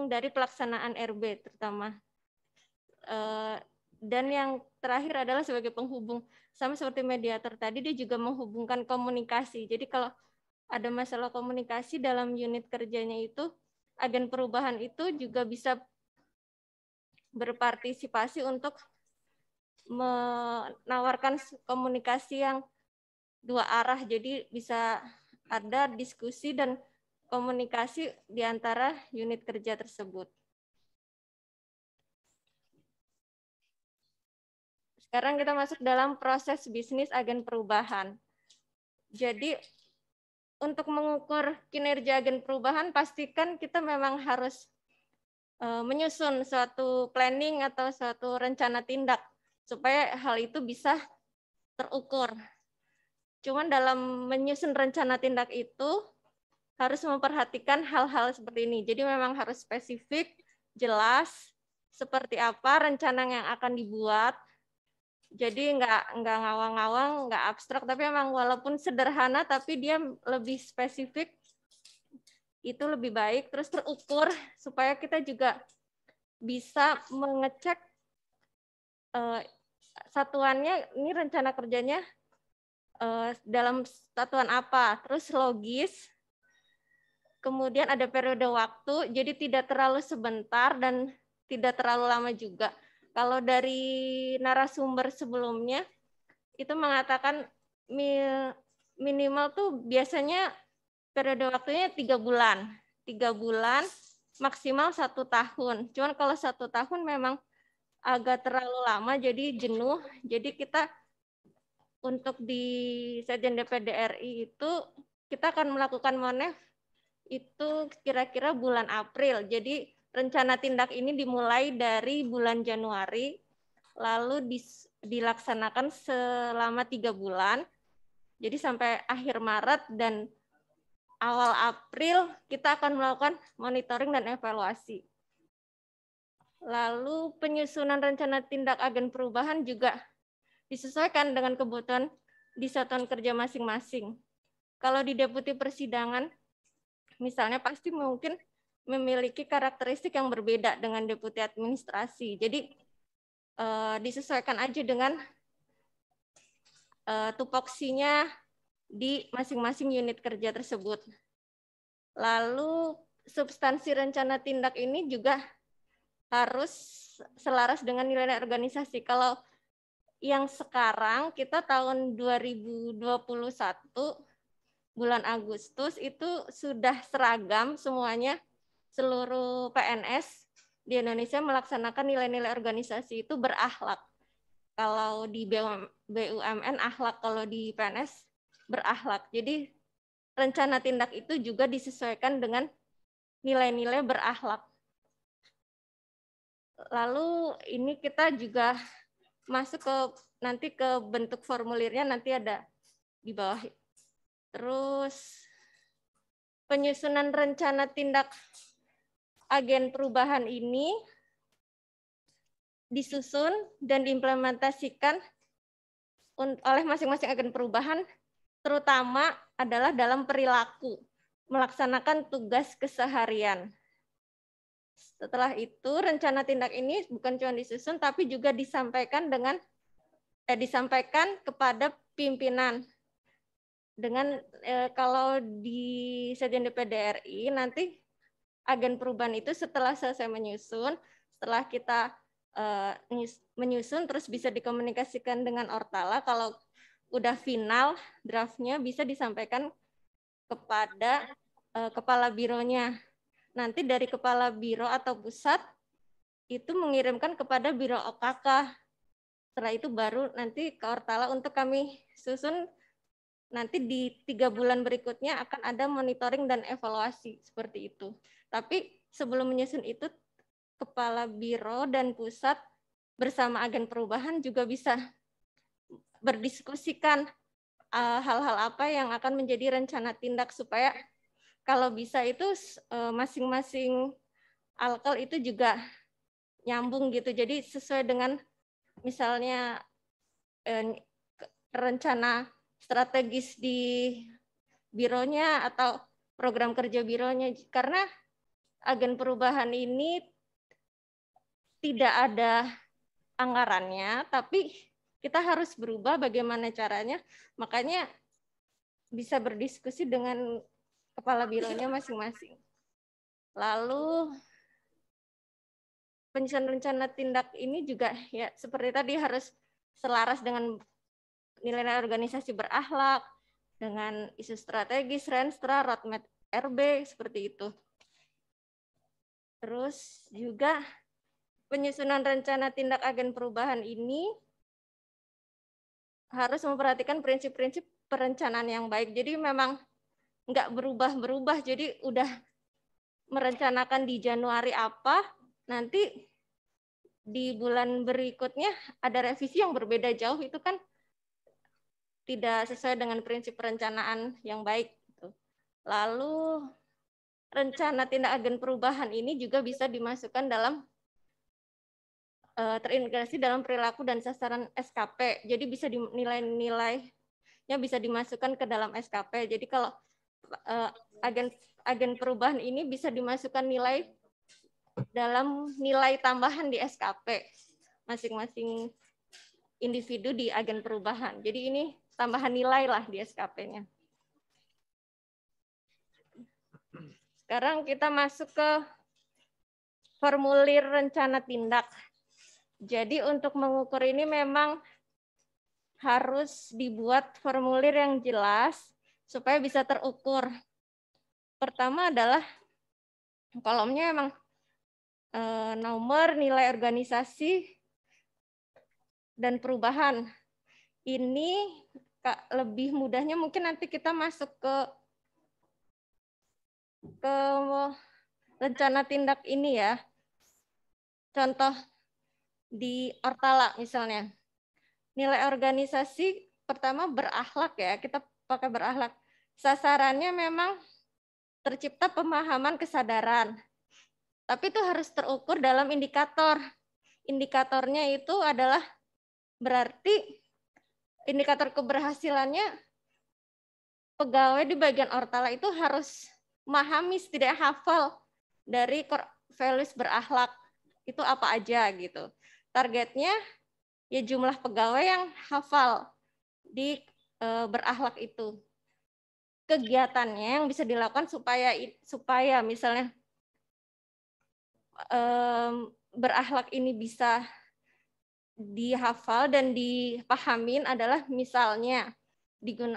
dari pelaksanaan RB terutama. Dan yang terakhir adalah sebagai penghubung. Sama seperti mediator tadi, dia juga menghubungkan komunikasi. Jadi kalau ada masalah komunikasi dalam unit kerjanya itu, agen perubahan itu juga bisa berpartisipasi untuk menawarkan komunikasi yang dua arah. Jadi bisa ada diskusi dan komunikasi di antara unit kerja tersebut. Sekarang kita masuk dalam proses bisnis agen perubahan. Jadi untuk mengukur kinerja agen perubahan, pastikan kita memang harus menyusun suatu planning atau suatu rencana tindak supaya hal itu bisa terukur. Cuman dalam menyusun rencana tindak itu harus memperhatikan hal-hal seperti ini. Jadi memang harus spesifik, jelas, seperti apa rencana yang akan dibuat. Jadi nggak ngawang-ngawang, nggak abstrak, tapi memang walaupun sederhana, tapi dia lebih spesifik, itu lebih baik. Terus terukur, supaya kita juga bisa mengecek satuannya, ini rencana kerjanya dalam satuan apa, terus logis, kemudian ada periode waktu, jadi tidak terlalu sebentar dan tidak terlalu lama juga. Kalau dari narasumber sebelumnya, itu mengatakan minimal tuh biasanya periode waktunya 3 bulan. 3 bulan, maksimal 1 tahun. Cuman kalau 1 tahun memang agak terlalu lama, jadi jenuh. Jadi kita untuk di Sekjen DPD RI itu, kita akan melakukan monef itu kira-kira bulan April. Jadi rencana tindak ini dimulai dari bulan Januari, lalu dilaksanakan selama 3 bulan. Jadi sampai akhir Maret dan awal April kita akan melakukan monitoring dan evaluasi. Lalu penyusunan rencana tindak agen perubahan juga disesuaikan dengan kebutuhan di satuan kerja masing-masing. Kalau di deputi persidangan, misalnya pasti mungkin memiliki karakteristik yang berbeda dengan deputi administrasi. Jadi disesuaikan aja dengan tupoksinya di masing-masing unit kerja tersebut. Lalu substansi rencana tindak ini juga harus selaras dengan nilai organisasi. Kalau yang sekarang kita tahun 2021 bulan Agustus itu sudah seragam semuanya, seluruh PNS di Indonesia melaksanakan nilai-nilai organisasi itu berakhlak. Kalau di BUMN akhlak, kalau di PNS berakhlak. Jadi rencana tindak itu juga disesuaikan dengan nilai-nilai berakhlak. Lalu ini kita juga masuk ke nanti ke bentuk formulirnya, nanti ada di bawah. Terus penyusunan rencana tindak agen perubahan ini disusun dan diimplementasikan oleh masing-masing agen perubahan, terutama adalah dalam perilaku, melaksanakan tugas keseharian. Setelah itu, rencana tindak ini bukan cuma disusun, tapi juga disampaikan kepada pimpinan. Dengan kalau di Sekjen DPD RI nanti agen perubahan itu setelah selesai menyusun, setelah kita menyusun terus bisa dikomunikasikan dengan Ortala, kalau udah final draftnya bisa disampaikan kepada kepala bironya. Nanti dari kepala biro atau pusat itu mengirimkan kepada biro OKK. Setelah itu baru nanti ke Ortala untuk kami susun. Nanti di 3 bulan berikutnya akan ada monitoring dan evaluasi seperti itu. Tapi sebelum menyusun itu, kepala biro dan pusat bersama agen perubahan juga bisa berdiskusikan hal-hal apa yang akan menjadi rencana tindak, supaya kalau bisa itu masing-masing alkal itu juga nyambung gitu. Jadi sesuai dengan misalnya rencana strategis di bironya atau program kerja bironya. Karena agen perubahan ini tidak ada anggarannya, tapi kita harus berubah bagaimana caranya. Makanya bisa berdiskusi dengan kepala bironya masing-masing. Lalu penyusunan rencana tindak ini juga ya seperti tadi harus selaras dengan nilai organisasi berakhlak, dengan isu strategis, Renstra, roadmap RB, seperti itu. Terus juga penyusunan rencana tindak agen perubahan ini harus memperhatikan prinsip-prinsip perencanaan yang baik. Jadi memang nggak berubah-berubah, jadi udah merencanakan di Januari apa, nanti di bulan berikutnya ada revisi yang berbeda jauh, itu kan tidak sesuai dengan prinsip perencanaan yang baik. Lalu rencana tindak agen perubahan ini juga bisa dimasukkan dalam terintegrasi dalam perilaku dan sasaran SKP. Jadi bisa nilai-nilainya bisa dimasukkan ke dalam SKP. Jadi kalau agen perubahan ini bisa dimasukkan nilai dalam nilai tambahan di SKP masing-masing individu di agen perubahan. Jadi ini tambahan nilai lah di SKP-nya. Sekarang kita masuk ke formulir rencana tindak. Jadi untuk mengukur ini memang harus dibuat formulir yang jelas supaya bisa terukur. Pertama adalah kolomnya emang nomor, nilai organisasi, dan perubahan. Ini lebih mudahnya mungkin nanti kita masuk ke ke rencana tindak ini ya. Contoh di Ortala misalnya. Nilai organisasi pertama berakhlak ya, kita pakai berakhlak. Sasarannya memang tercipta pemahaman kesadaran. Tapi itu harus terukur dalam indikator. Indikatornya itu adalah berarti indikator keberhasilannya pegawai di bagian Ortala itu harus memahami setidaknya hafal dari values berakhlak itu apa aja gitu. Targetnya ya jumlah pegawai yang hafal di berakhlak itu. Kegiatannya yang bisa dilakukan supaya misalnya berakhlak ini bisa dihafal dan dipahamin adalah misalnya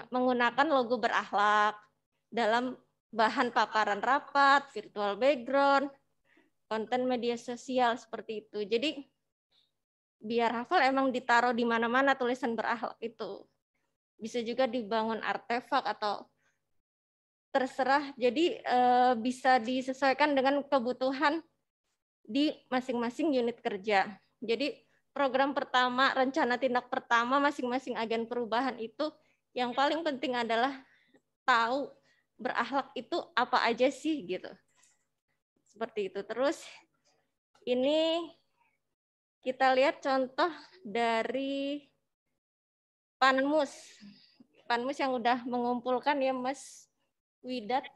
menggunakan logo berakhlak dalam bahan paparan rapat, virtual background, konten media sosial seperti itu. Jadi biar hafal emang ditaruh di mana-mana tulisan berakhlak itu. Bisa juga dibangun artefak atau terserah. Jadi bisa disesuaikan dengan kebutuhan di masing-masing unit kerja. Jadi program pertama, rencana tindak pertama masing-masing agen perubahan itu yang paling penting adalah tahu berakhlak itu apa aja sih gitu. Seperti itu. Terus ini kita lihat contoh dari Panmus. Panmus yang udah mengumpulkan ya Mas Widat.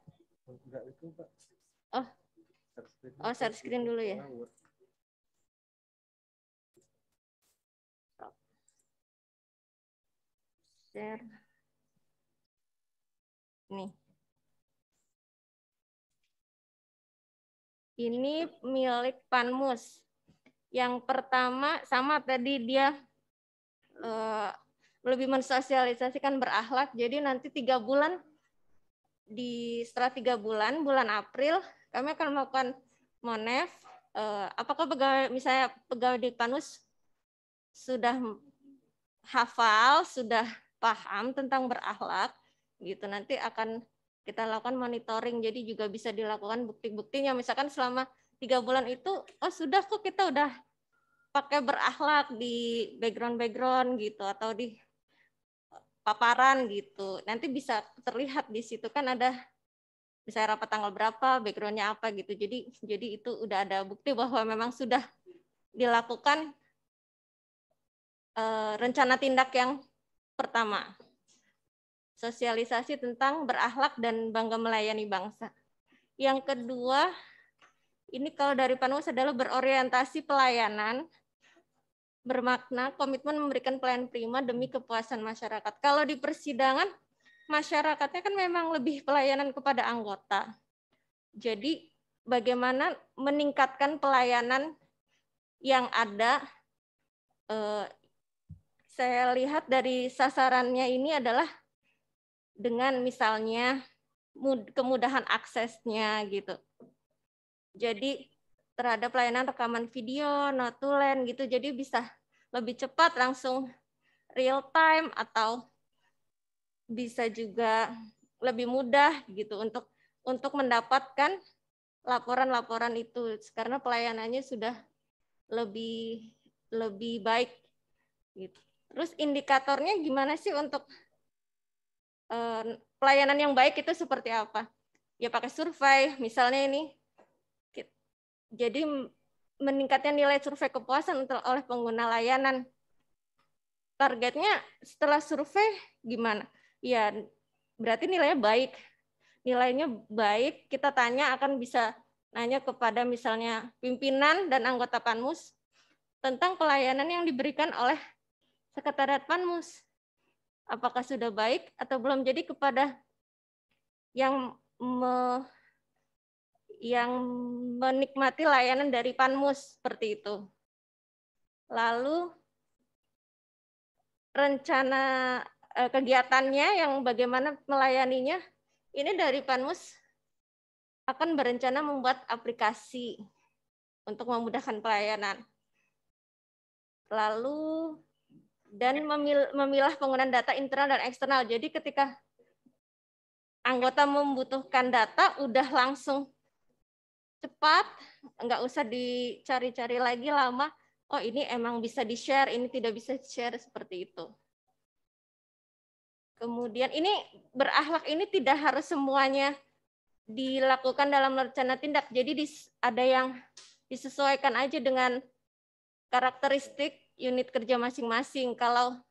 Oh, share screen dulu ya. Share. Nih. Ini milik Panmus. Yang pertama sama tadi dia lebih mensosialisasikan berakhlak. Jadi nanti 3 bulan setelah 3 bulan, bulan April kami akan melakukan Monef. Apakah misalnya pegawai di Panmus sudah hafal, sudah paham tentang berakhlak, gitu. Nanti akan kita lakukan monitoring, jadi juga bisa dilakukan bukti-buktinya. Misalkan selama 3 bulan itu, oh sudah kok kita udah pakai berakhlak di background gitu, atau di paparan gitu. Nanti bisa terlihat di situ kan ada misalnya rapat tanggal berapa, backgroundnya apa gitu. Jadi itu udah ada bukti bahwa memang sudah dilakukan rencana tindak yang pertama. Sosialisasi tentang berakhlak dan bangga melayani bangsa. Yang kedua, ini kalau dari Panmus adalah berorientasi pelayanan, bermakna komitmen memberikan pelayanan prima demi kepuasan masyarakat. Kalau di persidangan, masyarakatnya kan memang lebih pelayanan kepada anggota. Jadi bagaimana meningkatkan pelayanan yang ada, saya lihat dari sasarannya ini adalah dengan misalnya kemudahan aksesnya gitu. Jadi terhadap layanan rekaman video, notulen gitu, jadi bisa lebih cepat langsung real time atau bisa juga lebih mudah gitu untuk mendapatkan laporan-laporan itu karena pelayanannya sudah lebih baik gitu. Terus indikatornya gimana sih untuk pelayanan yang baik itu seperti apa? Ya pakai survei, misalnya ini. Jadi meningkatnya nilai survei kepuasan oleh pengguna layanan. Targetnya setelah survei gimana? Ya berarti nilainya baik. Nilainya baik, kita tanya akan bisa nanya kepada misalnya pimpinan dan anggota Panmus tentang pelayanan yang diberikan oleh Sekretariat Panmus. Apakah sudah baik atau belum? Jadi kepada yang menikmati layanan dari Panmus seperti itu. Lalu rencana kegiatannya yang bagaimana melayaninya, ini dari Panmus akan berencana membuat aplikasi untuk memudahkan pelayanan. Lalu dan memilah penggunaan data internal dan eksternal. Jadi ketika anggota membutuhkan data udah langsung cepat, nggak usah dicari-cari lagi lama. Oh ini emang bisa di-share, ini tidak bisa di-share, seperti itu. Kemudian ini berakhlak ini tidak harus semuanya dilakukan dalam rencana tindak. Jadi ada yang disesuaikan aja dengan karakteristik unit kerja masing-masing. Kalau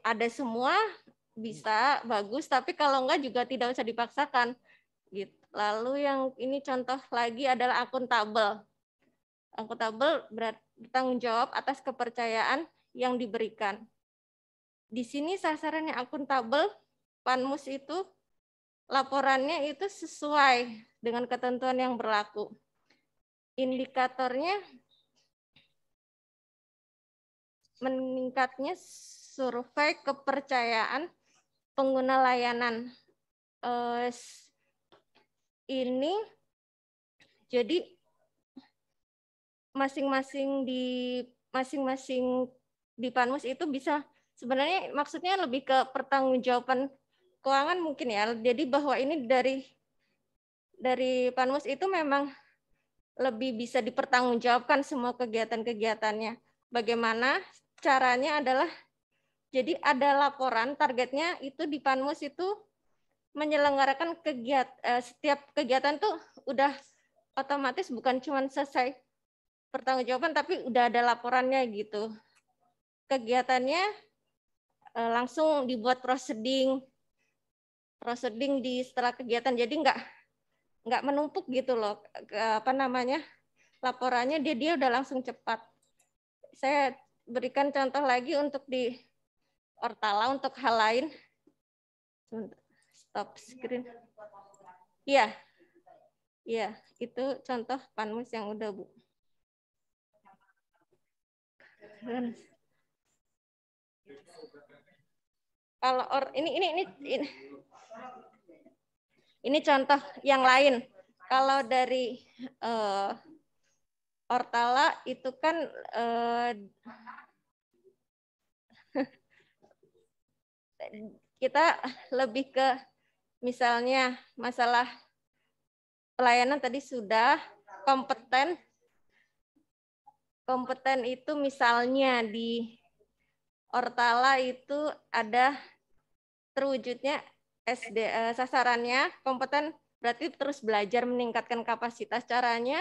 ada semua bisa bagus, tapi kalau enggak juga tidak usah dipaksakan. Gitu. Lalu yang ini contoh lagi adalah akuntabel. Akuntabel bertanggung jawab atas kepercayaan yang diberikan. Di sini sasarannya akuntabel, Panmus itu laporannya itu sesuai dengan ketentuan yang berlaku. Indikatornya meningkatnya survei kepercayaan pengguna layanan. Ini jadi masing-masing di Panmus itu bisa sebenarnya maksudnya lebih ke pertanggungjawaban keuangan mungkin ya. Jadi bahwa ini dari Panmus itu memang lebih bisa dipertanggungjawabkan semua kegiatan-kegiatannya. Bagaimana caranya adalah jadi ada laporan targetnya itu di Panmus itu menyelenggarakan setiap kegiatan tuh udah otomatis bukan cuma selesai pertanggungjawaban tapi udah ada laporannya gitu. Kegiatannya langsung dibuat proseding di setelah kegiatan, jadi nggak menumpuk gitu loh, laporannya dia udah langsung cepat. Saya berikan contoh lagi untuk di Ortala untuk hal lain. Stop screen. Iya, itu contoh Panmus yang udah Bu. Kalau ini contoh yang lain. Kalau dari Ortala itu kan kita lebih ke misalnya masalah pelayanan tadi sudah, kompeten itu misalnya di Ortala itu ada terwujudnya sasarannya kompeten berarti terus belajar meningkatkan kapasitas, caranya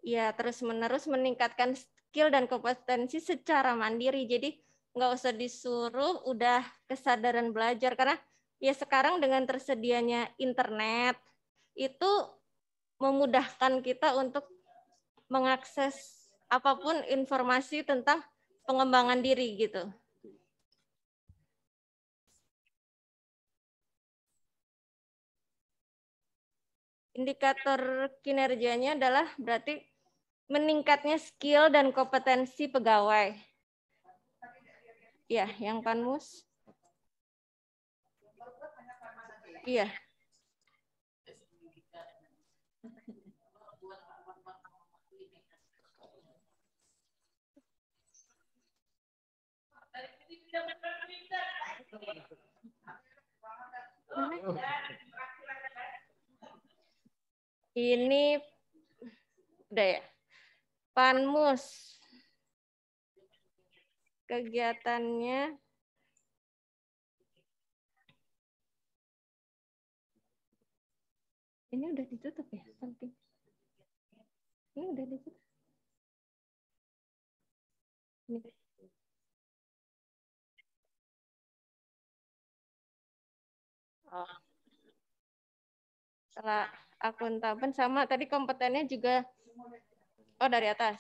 ya terus-menerus meningkatkan skill dan kompetensi secara mandiri. Jadi nggak usah disuruh, udah kesadaran belajar. Karena ya sekarang dengan tersedianya internet, itu memudahkan kita untuk mengakses apapun informasi tentang pengembangan diri gitu. Indikator kinerjanya adalah berarti meningkatnya skill dan kompetensi pegawai. Ya, yang Panmus. Iya. Ini udah ya. Panmus. Kegiatannya ini udah ditutup ya, samping. Ini udah ditutup. Ini. Oh. Setelah akuntabel sama tadi kompetennya juga. Oh, dari atas.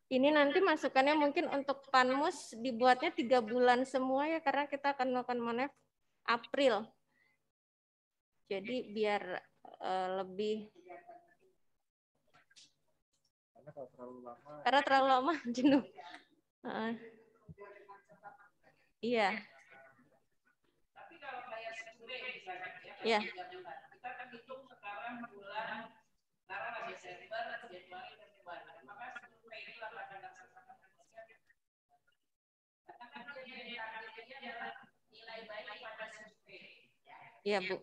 Ini nanti masukannya mungkin untuk Panmus dibuatnya 3 bulan semua ya, karena kita akan melakukan Monef April. Jadi biar lebih. Karena terlalu lama jenuh. Iya. Iya. Kita akan hitung sekarang bulan Desember, Januari, dan Februari. Maka survei itu akan dilaksanakan Iya, Bu.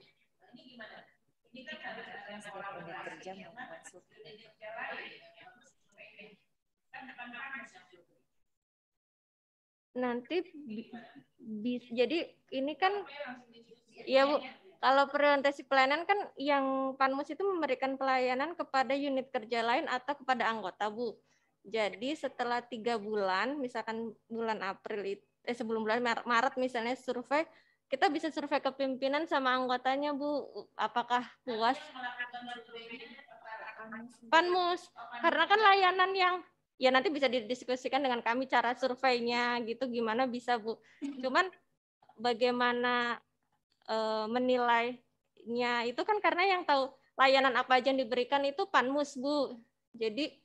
Nanti jadi ini kan ya Bu, kalau orientasi pelayanan kan yang Panmus itu memberikan pelayanan kepada unit kerja lain atau kepada anggota, Bu. Jadi setelah 3 bulan, misalkan bulan April sebelum bulan Maret misalnya survei, kita bisa survei ke pimpinan sama anggotanya, Bu. Apakah puas? Panmus. Karena kan layanan yang ya nanti bisa didiskusikan dengan kami cara surveinya gitu gimana bisa, Bu. Cuman bagaimana menilainya itu kan karena yang tahu layanan apa aja yang diberikan itu Panmus, Bu. Jadi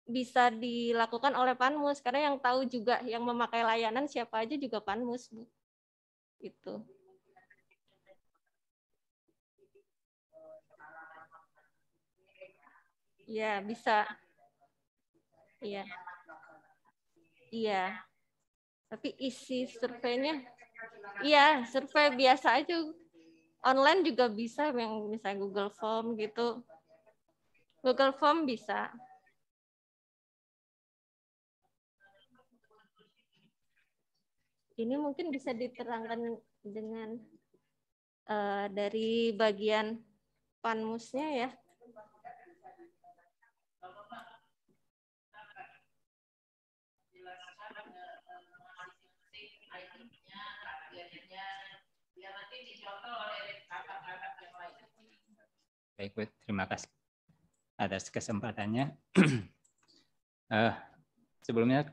bisa dilakukan oleh Panmus karena yang tahu juga yang memakai layanan siapa aja juga Panmus, Bu. Itu. Ya, bisa. Iya. Iya. Tapi isi surveinya iya, survei biasa aja. Online juga bisa yang misalnya Google Form gitu. Google Form bisa. Ini mungkin bisa diterangkan dengan dari bagian Panmusnya ya. Baik, Bu. Terima kasih atas kesempatannya. Sebelumnya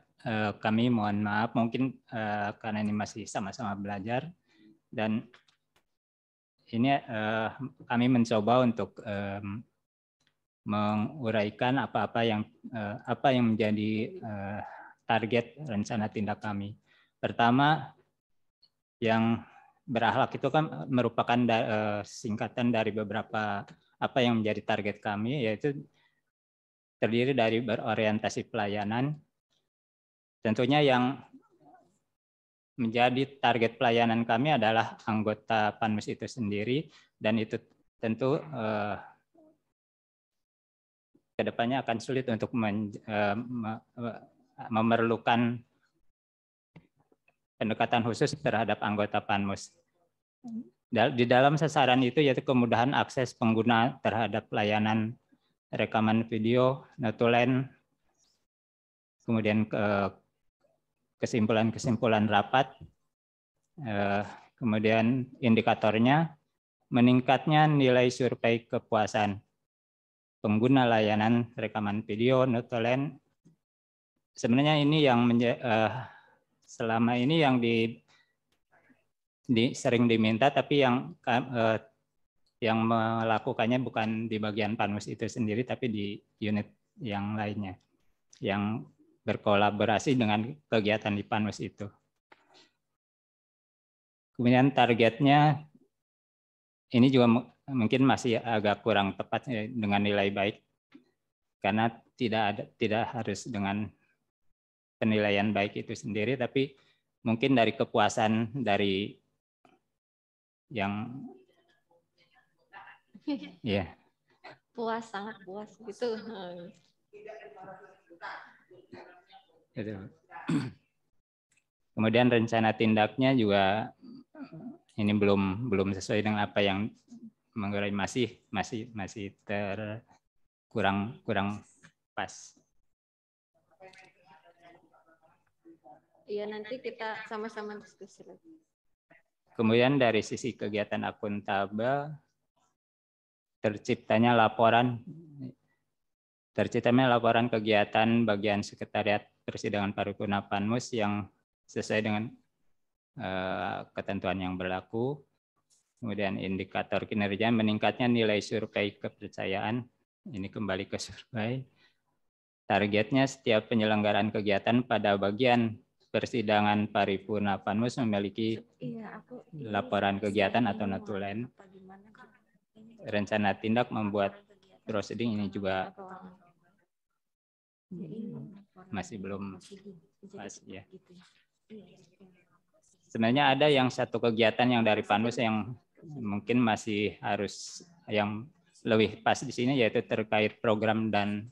kami mohon maaf mungkin karena ini masih sama-sama belajar dan ini kami mencoba untuk menguraikan apa yang menjadi target rencana tindak kami. Pertama, yang berakhlak itu kan merupakan singkatan dari beberapa apa yang menjadi target kami, yaitu terdiri dari berorientasi pelayanan. Tentunya yang menjadi target pelayanan kami adalah anggota Panmus itu sendiri, dan itu tentu kedepannya akan sulit untuk memerlukan pendekatan khusus terhadap anggota Panmus. Di dalam sasaran itu yaitu kemudahan akses pengguna terhadap layanan rekaman video, notulen, kemudian kesimpulan-kesimpulan rapat, kemudian indikatornya meningkatnya nilai survei kepuasan pengguna layanan rekaman video, notulen. Sebenarnya ini yang selama ini yang sering diminta, tapi yang melakukannya bukan di bagian Panmus itu sendiri, tapi di unit yang lainnya yang berkolaborasi dengan kegiatan di Panmus itu. Kemudian targetnya ini juga mungkin masih agak kurang tepat dengan nilai baik, karena tidak harus dengan penilaian baik itu sendiri, tapi mungkin dari kepuasan dari yang ya Puas, sangat puas gitu. Kemudian rencana tindaknya juga ini belum sesuai dengan apa yang menggerai, masih kurang pas. Iya, nanti kita sama-sama diskusi lagi. Kemudian dari sisi kegiatan akuntabel, terciptanya laporan kegiatan bagian sekretariat persidangan paripurna Panmus yang sesuai dengan ketentuan yang berlaku. Kemudian indikator kinerja meningkatnya nilai survei kepercayaan. Ini kembali ke survei. Targetnya setiap penyelenggaraan kegiatan pada bagian persidangan paripurna Panmus memiliki laporan kegiatan atau notulen. Rencana tindak membuat proceeding ini juga masih belum pas ya. Sebenarnya ada yang satu kegiatan yang dari Panmus yang mungkin masih harus yang lebih pas di sini, yaitu terkait program dan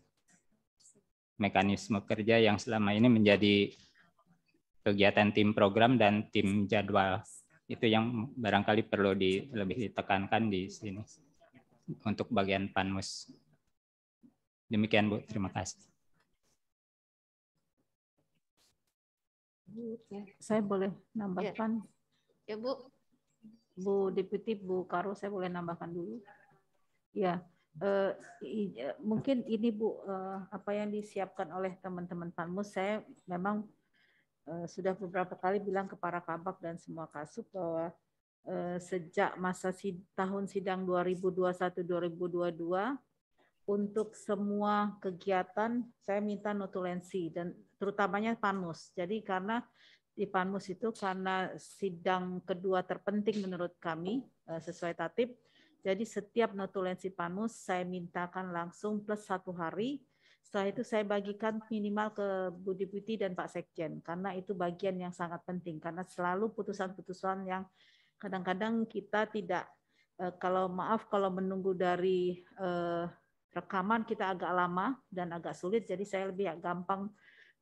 mekanisme kerja yang selama ini menjadi kegiatan tim program dan tim jadwal. Itu yang barangkali perlu lebih ditekankan di sini untuk bagian Panmus. Demikian Bu, terima kasih. Saya boleh nambahkan? Ya Bu. Bu Deputi, Bu Karo, saya boleh nambahkan dulu? Ya, mungkin ini Bu, apa yang disiapkan oleh teman-teman Panmus, saya memang sudah beberapa kali bilang ke para kabak dan semua kasub bahwa sejak masa tahun sidang 2021-2022 untuk semua kegiatan saya minta notulensi dan terutamanya Panmus. Jadi karena di Panmus itu karena sidang kedua terpenting menurut kami sesuai tatib. Jadi setiap notulensi Panmus saya mintakan langsung plus 1 hari. Setelah itu saya bagikan minimal ke Bu Deputi dan Pak Sekjen karena itu bagian yang sangat penting karena selalu putusan-putusan yang kadang-kadang kita tidak kalau menunggu dari rekaman kita agak lama dan agak sulit, jadi saya lebih gampang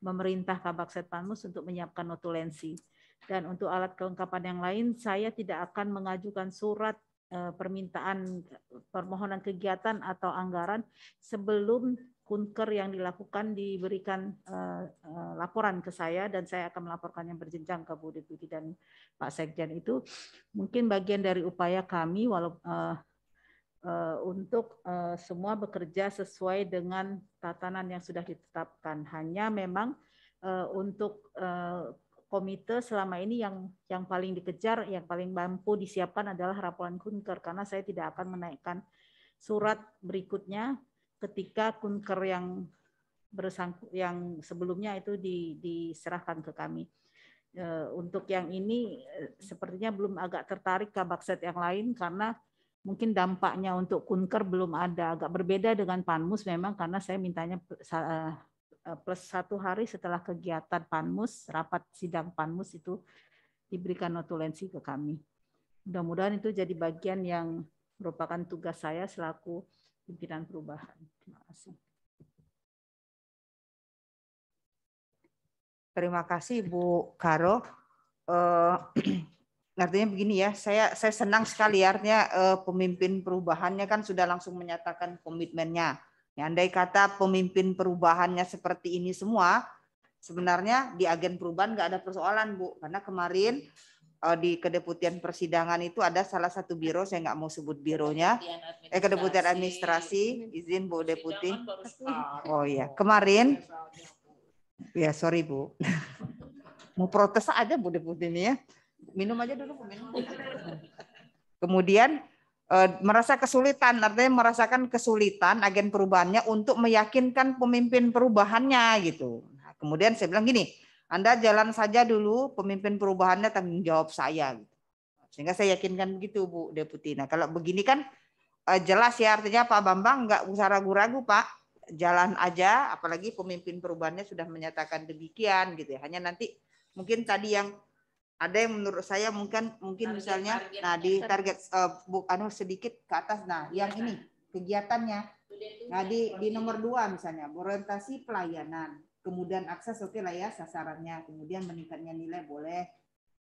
memerintah Kabakset Panmus untuk menyiapkan notulensi. Dan untuk alat kelengkapan yang lain, saya tidak akan mengajukan surat permintaan permohonan kegiatan atau anggaran sebelum kunker yang dilakukan diberikan laporan ke saya dan saya akan melaporkan yang berjenjang ke Bu Deputi dan Pak Sekjen. Itu mungkin bagian dari upaya kami untuk semua bekerja sesuai dengan tatanan yang sudah ditetapkan. Hanya memang untuk komite selama ini yang paling dikejar, yang paling mampu disiapkan adalah laporan kunker karena saya tidak akan menaikkan surat berikutnya ketika kunker yang sebelumnya itu diserahkan ke kami. Untuk yang ini sepertinya belum agak tertarik Kabakset yang lain karena mungkin dampaknya untuk kunker belum ada, agak berbeda dengan Panmus memang karena saya mintanya plus 1 hari setelah kegiatan Panmus, rapat sidang Panmus itu diberikan notulensi ke kami. Mudah-mudahan itu jadi bagian yang merupakan tugas saya selaku pimpinan perubahan. Terima kasih. Terima kasih Bu Karo. Artinya begini ya, saya senang sekali ya, artinya pemimpin perubahannya kan sudah langsung menyatakan komitmennya. Ya, andai kata pemimpin perubahannya seperti ini semua, sebenarnya di agen perubahan nggak ada persoalan Bu, karena kemarin di kedeputian persidangan itu ada salah satu biro, saya nggak mau sebut bironya, kedeputian administrasi, izin Bu Deputi. Oh iya, kemarin, ya sorry Bu, mau protes aja Bu Deputi ini ya. Minum aja dulu, minum. Kemudian merasa kesulitan, artinya merasakan kesulitan agen perubahannya untuk meyakinkan pemimpin perubahannya gitu. Nah, kemudian saya bilang gini, Anda jalan saja dulu, pemimpin perubahannya tanggung jawab saya. Gitu. Sehingga saya yakinkan begitu Bu Deputi. Nah kalau begini kan jelas ya, artinya Pak Bambang nggak usah ragu-ragu Pak, jalan aja. Apalagi pemimpin perubahannya sudah menyatakan demikian gitu ya. Hanya nanti mungkin tadi yang ada yang menurut saya mungkin misalnya, nah di target sedikit ke atas, nah yang ini kegiatannya, nah di nomor 2 misalnya orientasi pelayanan, kemudian akses oke lah ya sasarannya, kemudian meningkatnya nilai boleh,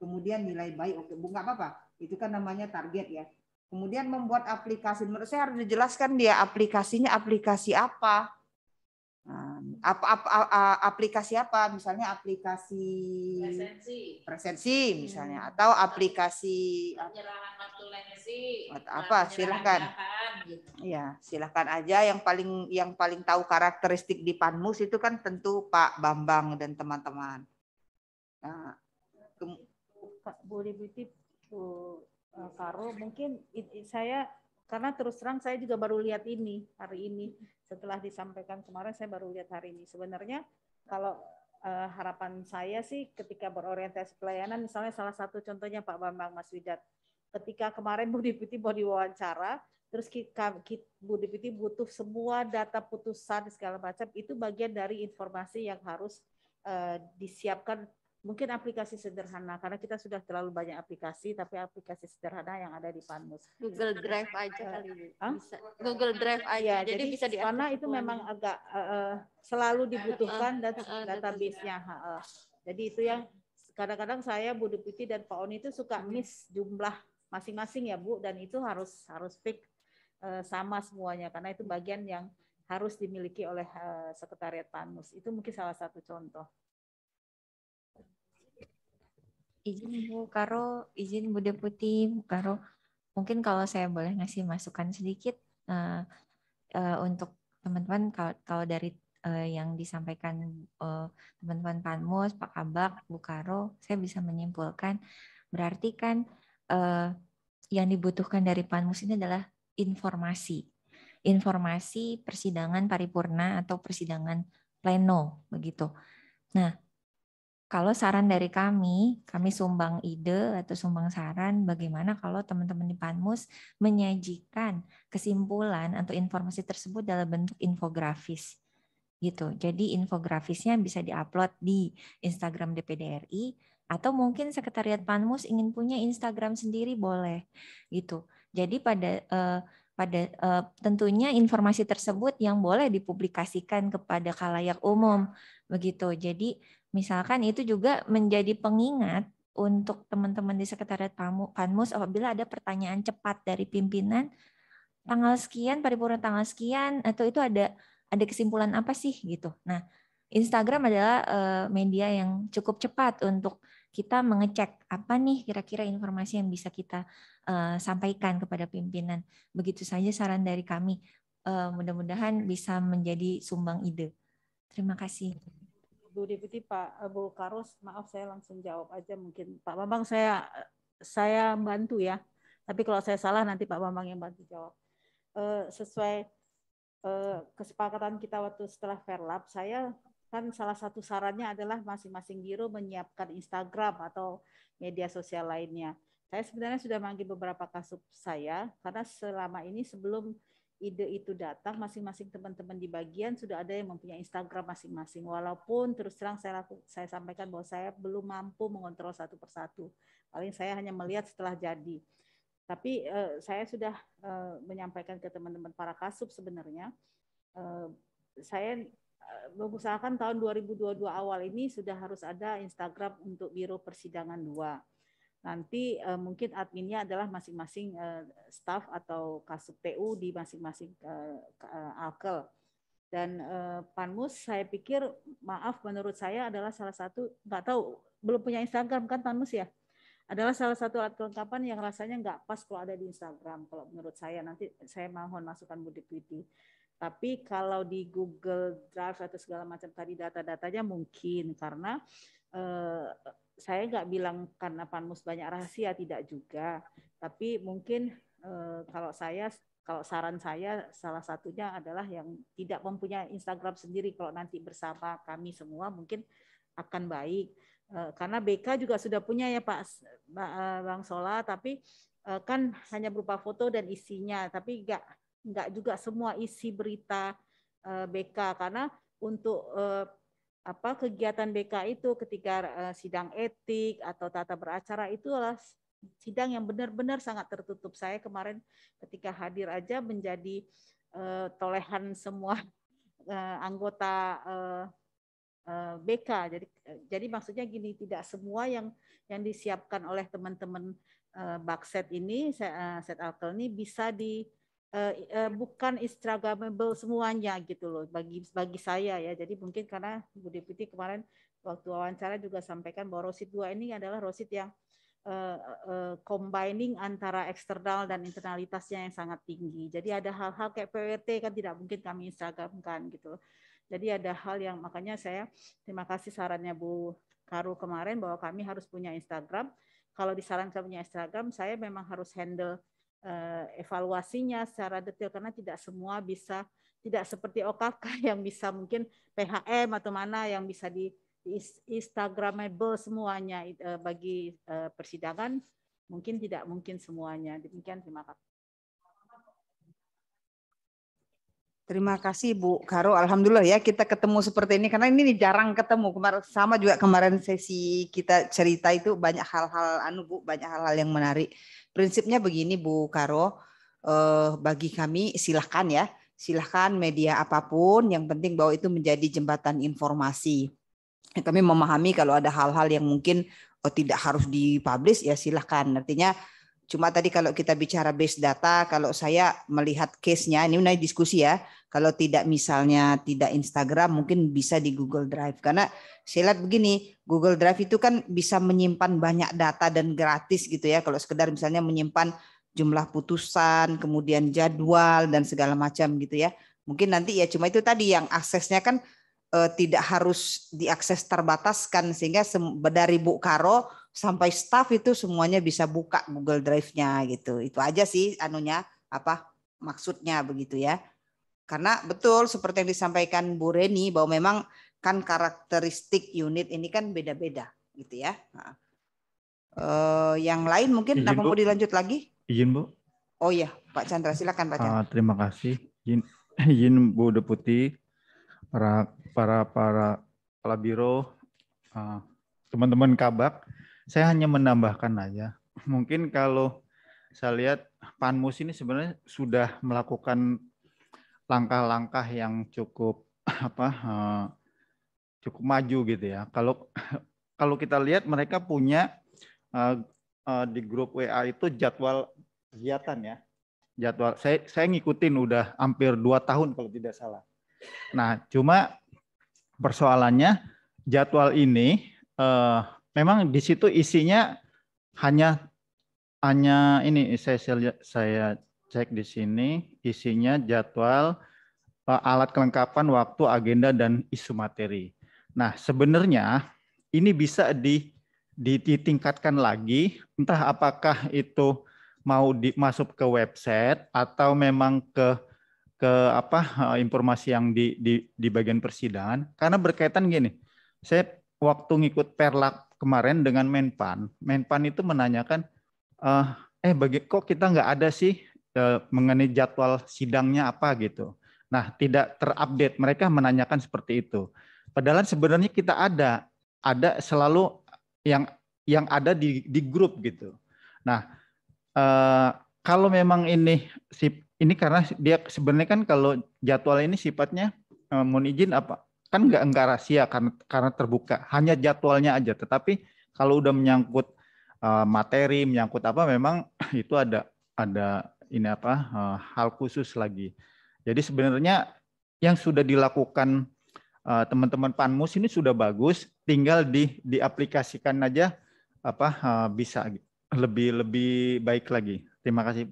kemudian nilai baik oke Bu nggak apa-apa, itu kan namanya target ya. Kemudian membuat aplikasi, menurut saya harus dijelaskan dia aplikasinya aplikasi apa. Aplikasi apa, misalnya aplikasi presensi misalnya, atau aplikasi apa, silahkan ya, silahkan aja. Yang paling tahu karakteristik di Panmus itu kan tentu Pak Bambang dan teman-teman. Nah, Bu Deputi, Bu Karo, mungkin saya karena terus terang saya juga baru lihat ini hari ini. Setelah disampaikan kemarin saya baru lihat hari ini. Sebenarnya kalau harapan saya sih ketika berorientasi pelayanan, misalnya salah satu contohnya Pak Bambang Mas Widat. Ketika kemarin Bu Deputi mau diwawancara, terus Bu Deputi butuh semua data putusan segala macam, itu bagian dari informasi yang harus disiapkan Mungkin aplikasi sederhana, karena kita sudah terlalu banyak aplikasi, tapi aplikasi sederhana yang ada di Panmus. Google Drive aja kali Bu. Bisa. Google Drive aja. Ya, jadi bisa diakses karena itu memang agak selalu dibutuhkan dan database-nya. Jadi itu yang kadang-kadang saya, Bu Deputi dan Pak Oni itu suka miss jumlah masing-masing ya Bu, dan itu harus fix sama semuanya, karena itu bagian yang harus dimiliki oleh Sekretariat Panmus. Itu mungkin salah satu contoh. Izin Bu Karo, izin Bu Deputi, Bu Karo, mungkin kalau saya boleh ngasih masukan sedikit untuk teman-teman, kalau dari yang disampaikan teman-teman Panmus, Pak Kabak, Bu Karo, saya bisa menyimpulkan berarti kan yang dibutuhkan dari Panmus ini adalah informasi persidangan paripurna atau persidangan pleno begitu. Nah, kalau saran dari kami sumbang ide atau sumbang saran bagaimana kalau teman-teman di Panmus menyajikan kesimpulan atau informasi tersebut dalam bentuk infografis gitu. Jadi infografisnya bisa diupload di Instagram DPD RI atau mungkin Sekretariat Panmus ingin punya Instagram sendiri boleh gitu. Jadi tentunya informasi tersebut yang boleh dipublikasikan kepada khalayak umum begitu. Jadi misalkan itu juga menjadi pengingat untuk teman-teman di Sekretariat Panmus apabila ada pertanyaan cepat dari pimpinan tanggal sekian, paripurna tanggal sekian, atau itu ada kesimpulan apa sih gitu. Nah, Instagram adalah media yang cukup cepat untuk kita mengecek apa nih kira-kira informasi yang bisa kita sampaikan kepada pimpinan. Begitu saja saran dari kami. Mudah-mudahan bisa menjadi sumbang ide. Terima kasih. Bu Deputi, Bu Karos, maaf saya langsung jawab aja mungkin. Pak Bambang saya bantu ya. Tapi kalau saya salah nanti Pak Bambang yang bantu jawab. Sesuai kesepakatan kita waktu setelah Verlab, saya kan salah satu sarannya adalah masing-masing biro menyiapkan Instagram atau media sosial lainnya. Saya sebenarnya sudah manggil beberapa kasus saya, karena selama ini sebelum ide itu datang, masing-masing teman-teman di bagian sudah ada yang mempunyai Instagram masing-masing. Walaupun terus terang saya sampaikan bahwa saya belum mampu mengontrol satu persatu. Paling saya hanya melihat setelah jadi. Tapi saya sudah menyampaikan ke teman-teman para kasub sebenarnya. Saya mengusahakan tahun 2022 awal ini sudah harus ada Instagram untuk Biro Persidangan 2. Nanti mungkin adminnya adalah masing-masing staf atau kasub TU di masing-masing alkel. Dan Panmus saya pikir, maaf menurut saya adalah salah satu, nggak tahu, belum punya Instagram kan Panmus ya? Adalah salah satu alat kelengkapan yang rasanya nggak pas kalau ada di Instagram. Kalau menurut saya, nanti saya mohon masukan Bu Deputi. Tapi kalau di Google Drive atau segala macam tadi data-datanya mungkin, karena saya nggak bilang karena Panmus banyak rahasia, tidak juga. Tapi mungkin kalau saran saya salah satunya adalah yang tidak mempunyai Instagram sendiri, kalau nanti bersama kami semua mungkin akan baik. Karena BK juga sudah punya ya Pak Bang Sola, tapi kan hanya berupa foto dan isinya, tapi nggak juga semua isi berita BK, karena untuk kegiatan BK itu ketika sidang etik atau tata beracara itu adalah sidang yang benar-benar sangat tertutup. Saya kemarin ketika hadir aja menjadi tolehan semua anggota BK. Jadi maksudnya gini, tidak semua yang disiapkan oleh teman-teman Bakset ini, Set Alkel ini bisa bukan Instagramable semuanya gitu loh bagi saya ya. Jadi mungkin karena Bu Deputi kemarin waktu wawancara juga sampaikan bahwa Rosit 2 ini adalah Rosit yang combining antara eksternal dan internalitasnya yang sangat tinggi. Jadi ada hal-hal kayak PWT kan tidak mungkin kami Instagramkan gitu loh. Jadi ada hal yang makanya saya terima kasih sarannya Bu Karu kemarin bahwa kami harus punya Instagram. Kalau disarankan punya Instagram, saya memang harus handle evaluasinya secara detail karena tidak semua bisa, tidak seperti OKK yang bisa mungkin PHM atau mana yang bisa di Instagramable semuanya. Bagi persidangan mungkin tidak mungkin semuanya. Demikian, terima kasih. Terima kasih Bu Karo. Alhamdulillah ya kita ketemu seperti ini karena ini jarang ketemu. Kemarin sama juga kemarin sesi kita cerita itu banyak hal-hal Bu, banyak hal-hal yang menarik. Prinsipnya begini Bu Karo, bagi kami silahkan media apapun, yang penting bahwa itu menjadi jembatan informasi. Kami memahami kalau ada hal-hal yang mungkin tidak harus dipublish ya silahkan. Artinya cuma tadi kalau kita bicara base data, kalau saya melihat case-nya, ini diskusi ya, kalau tidak misalnya tidak Instagram, mungkin bisa di Google Drive. Karena saya lihat begini, Google Drive itu kan bisa menyimpan banyak data dan gratis gitu ya, kalau sekedar misalnya menyimpan jumlah putusan, kemudian jadwal, dan segala macam gitu ya. Mungkin nanti ya cuma itu tadi yang aksesnya kan tidak harus diakses terbataskan, sehingga dari Bu Karo sampai staff itu semuanya bisa buka Google Drive-nya gitu. Itu aja sih maksudnya begitu ya. Karena betul seperti yang disampaikan Bu Reni bahwa memang kan karakteristik unit ini kan beda-beda gitu ya. Yang lain mungkin Izin, mau dilanjut lagi? Izin Bu. Oh iya, Pak Chandra silakan Pak Chandra. Terima kasih. Izin Bu Deputi, para kepala biro, teman-teman Kabak. Saya hanya menambahkan aja. Mungkin kalau saya lihat Panmus ini sebenarnya sudah melakukan langkah-langkah yang cukup cukup maju gitu ya. Kalau kita lihat mereka punya di grup WA itu jadwal kegiatan ya. Jadwal saya ngikutin udah hampir 2 tahun kalau tidak salah. Nah, cuma persoalannya jadwal ini memang di situ isinya hanya ini saya cek di sini isinya jadwal, alat kelengkapan, waktu, agenda, dan isu materi. Nah, sebenarnya ini bisa ditingkatkan lagi, entah apakah itu mau masuk ke website atau memang ke informasi yang di bagian persidangan, karena berkaitan gini. Saya waktu ngikut Perlak kemarin dengan Menpan itu menanyakan kok kita nggak ada sih mengenai jadwal sidangnya apa gitu. Nah, tidak terupdate. Mereka menanyakan seperti itu. Padahal sebenarnya kita ada selalu yang ada di grup gitu. Nah, kalau memang ini karena dia sebenarnya kan kalau jadwal ini sifatnya mohon izin kan nggak rahasia karena terbuka, hanya jadwalnya aja. Tetapi kalau udah menyangkut materi, menyangkut memang itu ada hal khusus lagi. Jadi sebenarnya yang sudah dilakukan teman-teman Panmus ini sudah bagus, tinggal diaplikasikan aja bisa lebih baik lagi. Terima kasih.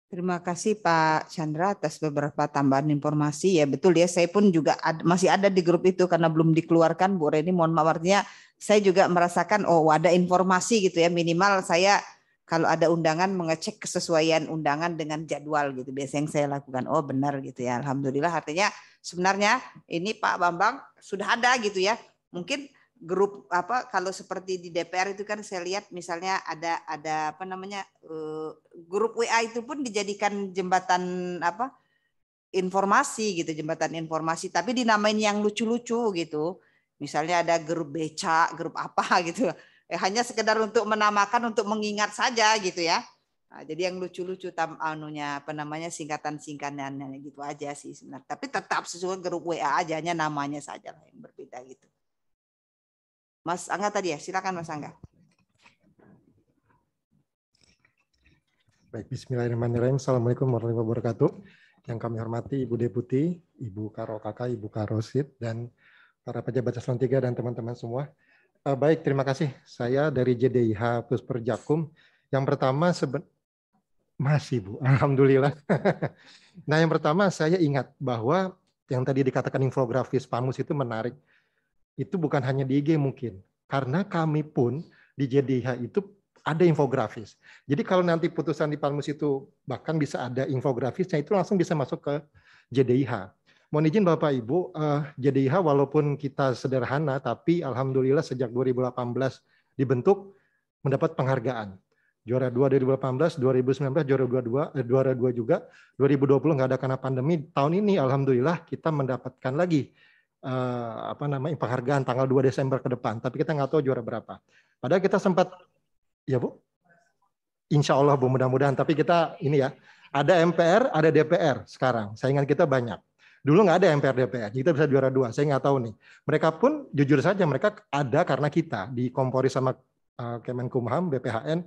Terima kasih Pak Chandra atas beberapa tambahan informasi. Ya betul ya, saya pun juga masih ada di grup itu karena belum dikeluarkan Bu Reni. Mohon maaf, artinya saya juga merasakan ada informasi gitu ya. Minimal saya kalau ada undangan mengecek kesesuaian undangan dengan jadwal gitu. Biasanya yang saya lakukan. Oh benar gitu ya. Alhamdulillah, artinya sebenarnya ini Pak Bambang sudah ada gitu ya. Mungkin grup kalau seperti di DPR itu kan saya lihat misalnya ada grup WA itu pun dijadikan jembatan informasi gitu, jembatan informasi tapi dinamain yang lucu-lucu gitu. Misalnya ada grup beca, grup apa gitu. Hanya sekedar untuk menamakan, untuk mengingat saja gitu ya. Nah, jadi yang lucu-lucu singkatan-singkatannya gitu aja sih sebenarnya. Tapi tetap sesuai grup WA aja, hanya namanya saja lah yang berbeda gitu. Mas Angga tadi ya, silakan Mas Angga. Baik, bismillahirrahmanirrahim. Assalamualaikum warahmatullahi wabarakatuh. Yang kami hormati Ibu Deputi, Ibu Karo Kakak, Ibu Karo Sid, dan para pejabat eselon 3 dan teman-teman semua. Baik, terima kasih. Saya dari JDIH Pusperjakum. Yang pertama, masih Bu, alhamdulillah. Nah, yang pertama saya ingat bahwa yang tadi dikatakan infografis Panmus itu menarik. Itu bukan hanya di IG mungkin, karena kami pun di JDIH itu ada infografis. Jadi kalau nanti putusan di Panmus itu bahkan bisa ada infografisnya, itu langsung bisa masuk ke JDIH. Mohon izin Bapak Ibu, JDIH walaupun kita sederhana, tapi alhamdulillah sejak 2018 dibentuk mendapat penghargaan. Juara 2 2018, 2019 juara 2 juga. 2020 nggak ada karena pandemi. Tahun ini alhamdulillah kita mendapatkan lagi penghargaan tanggal 2 Desember ke depan. Tapi kita nggak tahu juara berapa. Padahal kita sempat, ya Bu, insya Allah Bu, mudah-mudahan. Tapi kita ini ya, ada MPR, ada DPR sekarang. Saingan kita banyak. Dulu nggak ada MPR DPR, kita bisa juara 2. Saya nggak tahu nih. Mereka pun jujur saja mereka ada karena kita dikompori sama Kemenkumham, BPHN,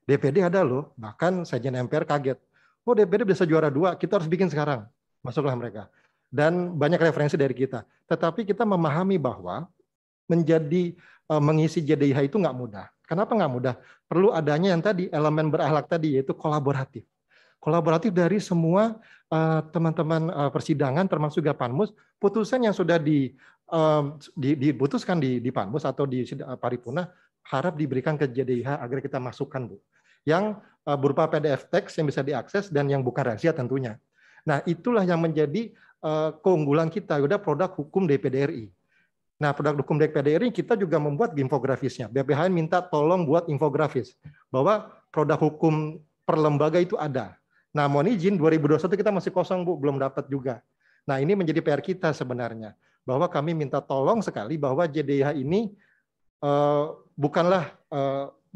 DPD ada loh. Bahkan Sekjen MPR kaget. Oh DPD bisa juara 2, kita harus bikin sekarang. Masuklah mereka. Dan banyak referensi dari kita. Tetapi kita memahami bahwa mengisi JDIH itu nggak mudah. Kenapa nggak mudah? Perlu adanya yang tadi, elemen berakhlak tadi, yaitu kolaboratif. Kolaboratif dari semua teman-teman persidangan, termasuk juga Panmus, putusan yang sudah diputuskan di Panmus atau di paripurna, harap diberikan ke JDIH agar kita masukkan, Bu. Yang berupa PDF teks yang bisa diakses dan yang bukan rahasia tentunya. Nah, itulah yang menjadi keunggulan kita, udah produk hukum DPD RI. Nah, produk hukum DPD RI kita juga membuat infografisnya. BPHN minta tolong buat infografis bahwa produk hukum per lembaga itu ada. Nah, mohon izin 2021 kita masih kosong, Bu, belum dapat juga. Nah, ini menjadi PR kita sebenarnya, bahwa kami minta tolong sekali bahwa JDIH ini bukanlah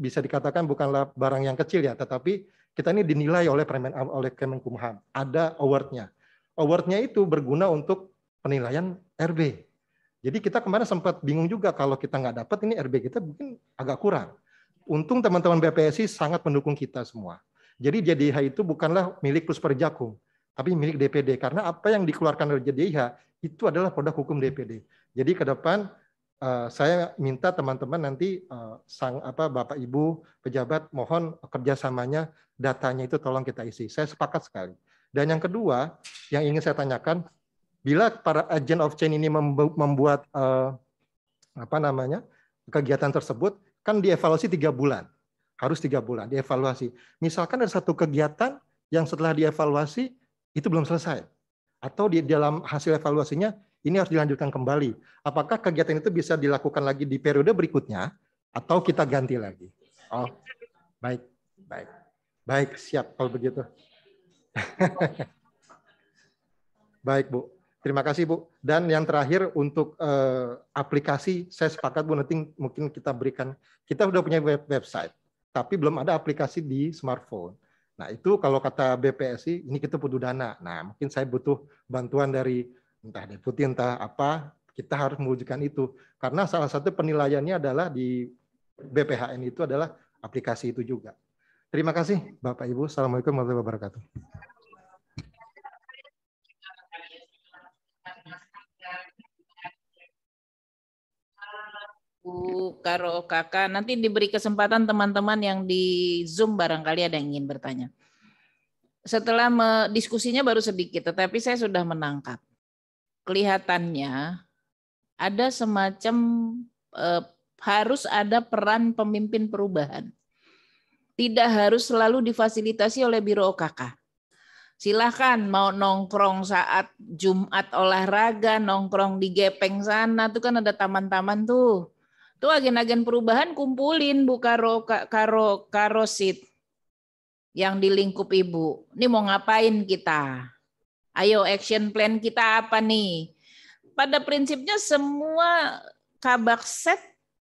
bisa dikatakan bukanlah barang yang kecil ya, tetapi kita ini dinilai oleh Kemenkumham. Ada award-nya. Award-nya itu berguna untuk penilaian RB. Jadi kita kemarin sempat bingung juga kalau kita nggak dapat ini RB kita mungkin agak kurang. Untung teman-teman BPSI sangat mendukung kita semua. Jadi JDIH itu bukanlah milik Pusperjakum, tapi milik DPD. Karena apa yang dikeluarkan dari JDIH itu adalah produk hukum DPD. Jadi ke depan saya minta teman-teman nanti Bapak Ibu pejabat mohon kerjasamanya, datanya itu tolong kita isi. Saya sepakat sekali. Dan yang kedua yang ingin saya tanyakan, bila para agent of change ini membuat kegiatan tersebut, kan dievaluasi 3 bulan, harus 3 bulan dievaluasi. Misalkan ada satu kegiatan yang setelah dievaluasi itu belum selesai, atau di dalam hasil evaluasinya ini harus dilanjutkan kembali. Apakah kegiatan itu bisa dilakukan lagi di periode berikutnya atau kita ganti lagi? Oh, baik, siap kalau begitu. Baik, Bu. Terima kasih, Bu. Dan yang terakhir untuk aplikasi, saya sepakat, Bu, nanti mungkin kita berikan. Kita sudah punya website, tapi belum ada aplikasi di smartphone. Nah, itu kalau kata BPSI, ini kita butuh dana. Nah, mungkin saya butuh bantuan dari entah deputi, entah apa, kita harus mewujudkan itu. Karena salah satu penilaiannya adalah di BPHN itu adalah aplikasi itu juga. Terima kasih, Bapak Ibu. Assalamualaikum warahmatullahi wabarakatuh. Bu Karo Kakak, nanti diberi kesempatan teman-teman yang di Zoom barangkali ada yang ingin bertanya. Setelah diskusinya baru sedikit, tetapi saya sudah menangkap. Kelihatannya ada semacam harus ada peran pemimpin perubahan. Tidak harus selalu difasilitasi oleh Biro OKK. Silahkan mau nongkrong saat Jumat olahraga, nongkrong di Gepeng sana, itu kan ada taman-taman tuh. Tuh agen-agen perubahan kumpulin Bu Karosit yang di lingkup Ibu. Ini mau ngapain kita? Ayo action plan kita apa nih? Pada prinsipnya semua Kabakset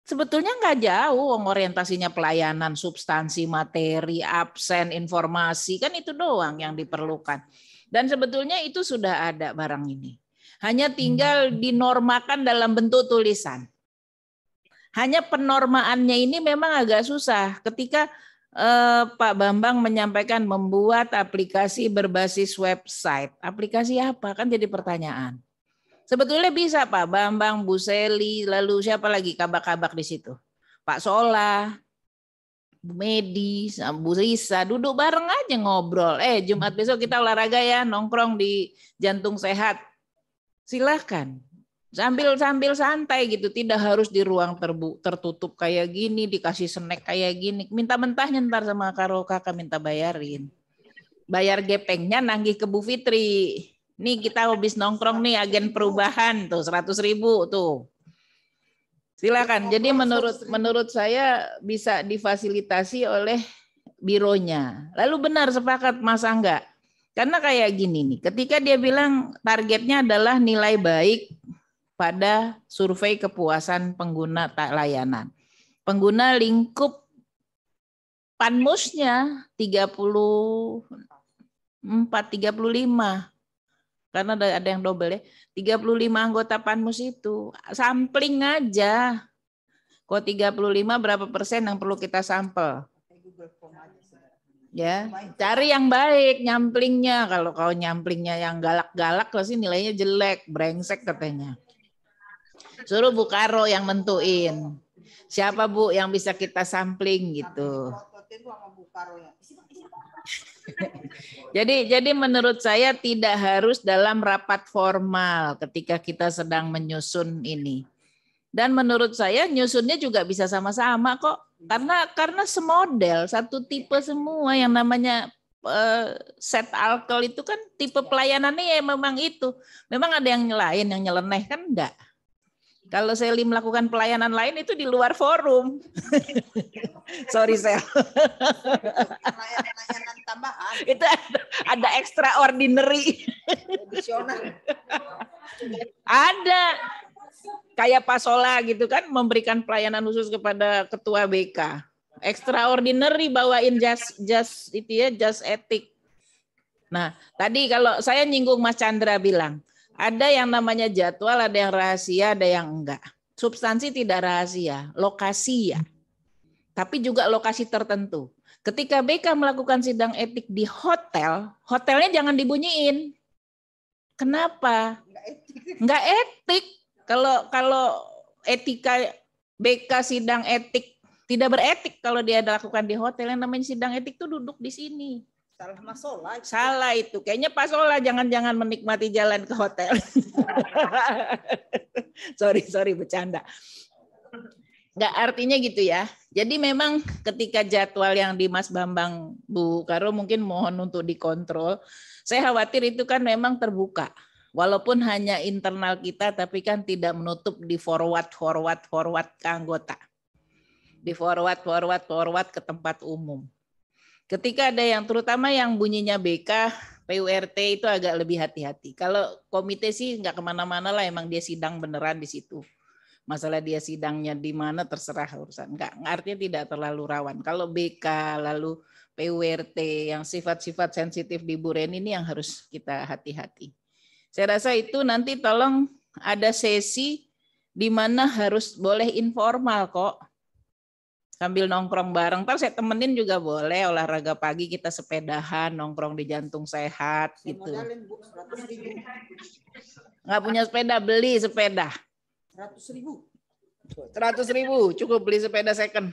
sebetulnya nggak jauh orientasinya pelayanan, substansi, materi, absen, informasi, kan itu doang yang diperlukan. Dan sebetulnya itu sudah ada barang ini. Hanya tinggal dinormakan dalam bentuk tulisan. Hanya penormaannya ini memang agak susah. Ketika Pak Bambang menyampaikan membuat aplikasi berbasis website. Aplikasi apa? Kan jadi pertanyaan. Sebetulnya bisa Pak Bambang, Bu Seli, lalu siapa lagi kabak-kabak di situ? Pak Solah, Bu Medi, Bu Risa, duduk bareng aja ngobrol. Jumat besok kita olahraga ya, nongkrong di Jantung Sehat. Silahkan. Sambil santai gitu, tidak harus di ruang tertutup kayak gini, dikasih snack kayak gini. Minta mentahnya ntar sama Karo Kakak minta bayarin. Bayar gepengnya nagih ke Bu Fitri. Nih kita habis nongkrong nih agen perubahan tuh 100.000 tuh. Silakan. Jadi menurut saya bisa difasilitasi oleh bironya. Lalu benar sepakat Mas Angga. Karena kayak gini nih, ketika dia bilang targetnya adalah nilai baik pada survei kepuasan pengguna layanan. Pengguna lingkup Panmusnya 34, 35. Karena ada yang double ya. 35 anggota Panmus itu. Sampling aja. Kok 35 berapa persen yang perlu kita sampel? Ya, cari yang baik nyamplingnya. Kalau kau nyamplingnya yang galak-galak pasti nilainya jelek, brengsek katanya. Suruh Bu Karo yang nentuin. Siapa Bu yang bisa kita sampling gitu. Jadi menurut saya tidak harus dalam rapat formal ketika kita sedang menyusun ini. Dan menurut saya nyusunnya juga bisa sama-sama kok. Karena semodel, satu tipe semua yang namanya set alkel itu kan tipe pelayanannya ya memang itu. Memang ada yang lain yang nyeleneh kan enggak. Kalau Seli melakukan pelayanan lain itu di luar forum. Sorry Sel. Layanan tambahan. Itu ada extraordinary. Ada. Kayak Pak Sola gitu kan memberikan pelayanan khusus kepada ketua BK. Extraordinary bawain jas itu ya, jas etik. Nah, tadi kalau saya nyinggung Mas Chandra bilang, ada yang namanya jadwal, ada yang rahasia, ada yang enggak. Substansi tidak rahasia, lokasi ya. Tapi juga lokasi tertentu. Ketika BK melakukan sidang etik di hotel, hotelnya jangan dibunyiin. Kenapa? Enggak etik. Kalau etika BK sidang etik tidak beretik kalau dia lakukan di hotel, yang namanya sidang etik itu duduk di sini. Salah Mas Sola. Salah itu. Kayaknya Pak Sola jangan-jangan menikmati jalan ke hotel. sorry bercanda. Enggak, artinya gitu ya. Jadi memang ketika jadwal yang di Mas Bambang, Bu Karo mungkin mohon untuk dikontrol. Saya khawatir itu kan memang terbuka. Walaupun hanya internal kita, tapi kan tidak menutup di forward ke anggota. Di forward ke tempat umum. Ketika ada yang, terutama yang bunyinya BK, PURT itu agak lebih hati-hati. Kalau komite sih nggak kemana-mana lah, emang dia sidang beneran di situ. Masalah dia sidangnya di mana terserah urusan. Nggak, artinya tidak terlalu rawan. Kalau BK, lalu PURT, yang sifat-sifat sensitif di Bu Reni ini yang harus kita hati-hati. Saya rasa itu nanti tolong ada sesi di mana harus boleh informal kok. Sambil nongkrong bareng. Ntar saya temenin juga boleh, olahraga pagi kita sepedahan, nongkrong di Jantung Sehat gitu. Nggak punya sepeda, beli sepeda. 100.000 cukup beli sepeda second.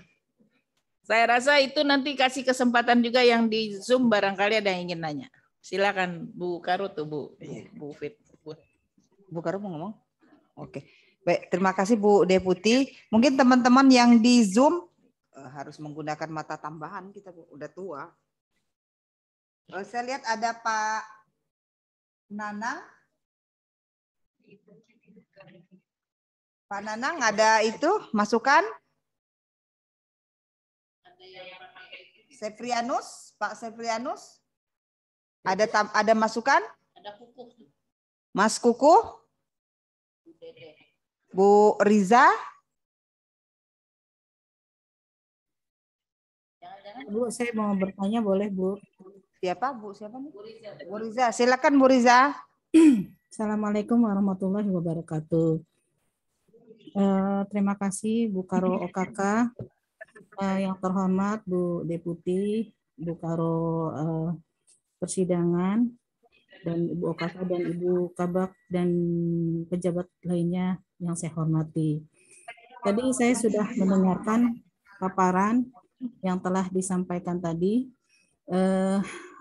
Saya rasa itu nanti kasih kesempatan juga yang di Zoom barangkali ada yang ingin nanya. Silakan Bu Karo tuh Bu Fit. Bu Karo mau ngomong? Oke. Baik, terima kasih Bu Deputi. Mungkin teman-teman yang di Zoom harus menggunakan mata tambahan, kita udah tua. Saya lihat ada Pak Nanang. Pak Nanang ada itu masukan? Seprianus, Pak Seprianus? Ada masukan? Ada Kuku. Mas Kuku? Bu Riza? Bu, saya mau bertanya boleh Bu? Siapa Bu? Siapa nih? Bu Riza. Silakan Bu Riza. Assalamualaikum warahmatullahi wabarakatuh. Terima kasih Bu Karo OKK, yang terhormat Bu Deputi, Bu Karo Persidangan, dan Ibu OKK dan Ibu Kabak dan pejabat lainnya yang saya hormati. Tadi saya sudah mendengarkan paparan yang telah disampaikan tadi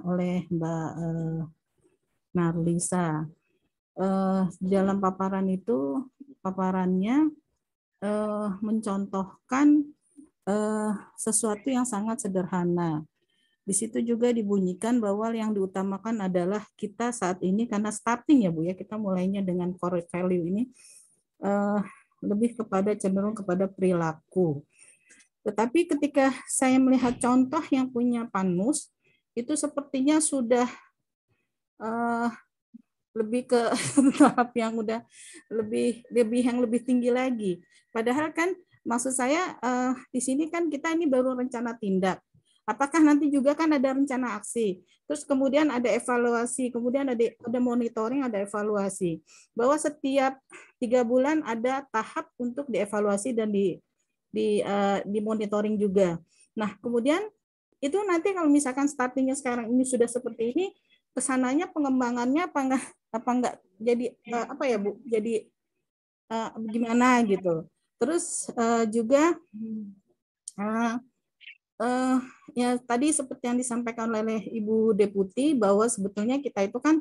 oleh Mbak Marlisa. Dalam paparan itu, paparannya mencontohkan sesuatu yang sangat sederhana. Di situ juga dibunyikan bahwa yang diutamakan adalah kita saat ini, karena starting ya Bu ya, kita mulainya dengan core value ini lebih kepada cenderung kepada perilaku. Tetapi ketika saya melihat contoh yang punya Panmus, itu sepertinya sudah lebih ke tahap yang udah lebih tinggi lagi. Padahal kan maksud saya di sini kan kita ini baru rencana tindak. Apakah nanti juga kan ada rencana aksi, terus kemudian ada evaluasi, kemudian ada monitoring, ada evaluasi. Bahwa setiap 3 bulan ada tahap untuk dievaluasi dan di monitoring juga. Nah, kemudian itu nanti kalau misalkan startingnya sekarang ini sudah seperti ini, kesananya pengembangannya apa enggak jadi apa ya Bu? Jadi gimana gitu. Terus juga ya tadi seperti yang disampaikan oleh Ibu Deputi bahwa sebetulnya kita itu kan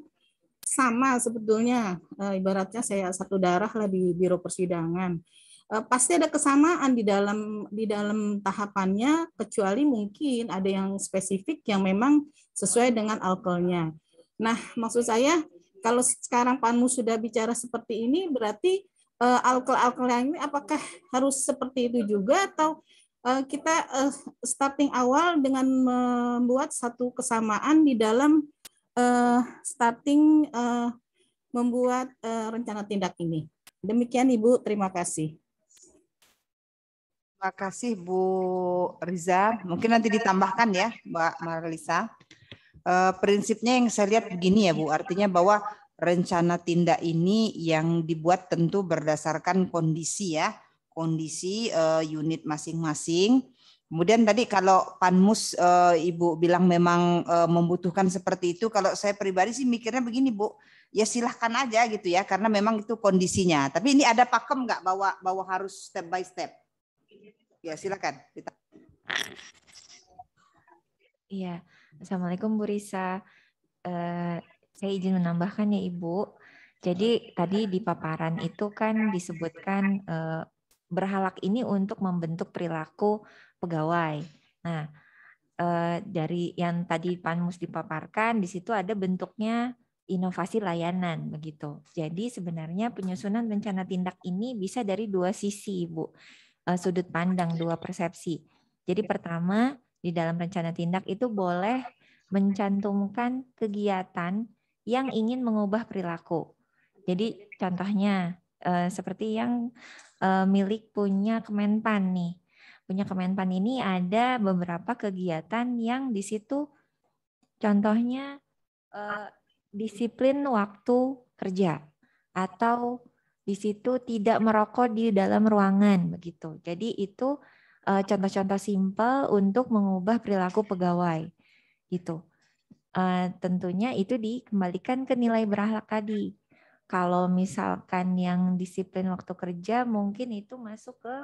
sama sebetulnya, ibaratnya saya satu darah lah di Biro Persidangan. Pasti ada kesamaan di dalam tahapannya, kecuali mungkin ada yang spesifik yang memang sesuai dengan alkoholnya. Nah, maksud saya kalau sekarang Panmus sudah bicara seperti ini, berarti alkohol ini apakah harus seperti itu juga, atau kita starting awal dengan membuat satu kesamaan di dalam starting membuat rencana tindak ini. Demikian Ibu, terima kasih. Terima kasih Bu Riza. Mungkin nanti ditambahkan ya Mbak Marlisa. Prinsipnya yang saya lihat begini ya Bu, artinya bahwa rencana tindak ini yang dibuat tentu berdasarkan kondisi ya, kondisi unit masing-masing. Kemudian tadi kalau Panmus Ibu bilang memang membutuhkan seperti itu, kalau saya pribadi sih mikirnya begini Bu, ya silahkan aja gitu ya, karena memang itu kondisinya. Tapi ini ada pakem nggak bahwa harus step by step? Ya silakan. Iya, Assalamualaikum Bu Risa. Saya izin menambahkan ya Ibu. Jadi tadi di paparan itu kan disebutkan berhalak ini untuk membentuk perilaku pegawai. Nah, dari yang tadi Panmus dipaparkan, di situ ada bentuknya inovasi layanan begitu. Jadi sebenarnya penyusunan rencana tindak ini bisa dari 2 sisi, Bu. Sudut pandang, 2 persepsi. Jadi pertama, di dalam rencana tindak itu boleh mencantumkan kegiatan yang ingin mengubah perilaku. Jadi contohnya seperti yang milik punya Kemenpan nih. Punya Kemenpan ini ada beberapa kegiatan yang di situ contohnya disiplin waktu kerja atau di situ tidak merokok di dalam ruangan begitu. Jadi itu contoh-contoh simpel untuk mengubah perilaku pegawai gitu. Tentunya itu dikembalikan ke nilai berakhlak tadi. Kalau misalkan yang disiplin waktu kerja mungkin itu masuk ke